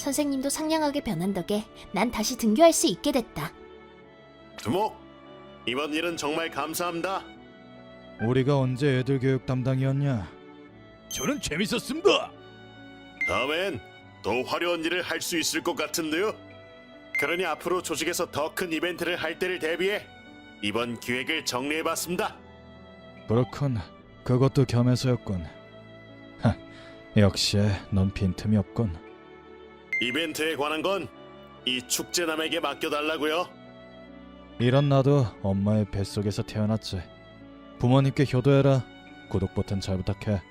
선생님도 상냥하게 변한 덕에 난 다시 등교할 수 있게 됐다.
두목, 이번 일은 정말 감사합니다.
우리가 언제 애들 교육 담당이었냐?
저는 재밌었습니다.
다음엔 더 화려한 일을 할 수 있을 것 같은데요. 그러니 앞으로 조직에서 더 큰 이벤트를 할 때를 대비해 이번 기획을 정리해봤습니다.
그렇군. 그것도 겸해서였군. 하, 역시 넌 빈틈이 없군.
이벤트에 관한 건 이 축제남에게 맡겨달라고요.
이런 나도 엄마의 뱃속에서 태어났지. 부모님께 효도해라. 구독 버튼 잘 부탁해.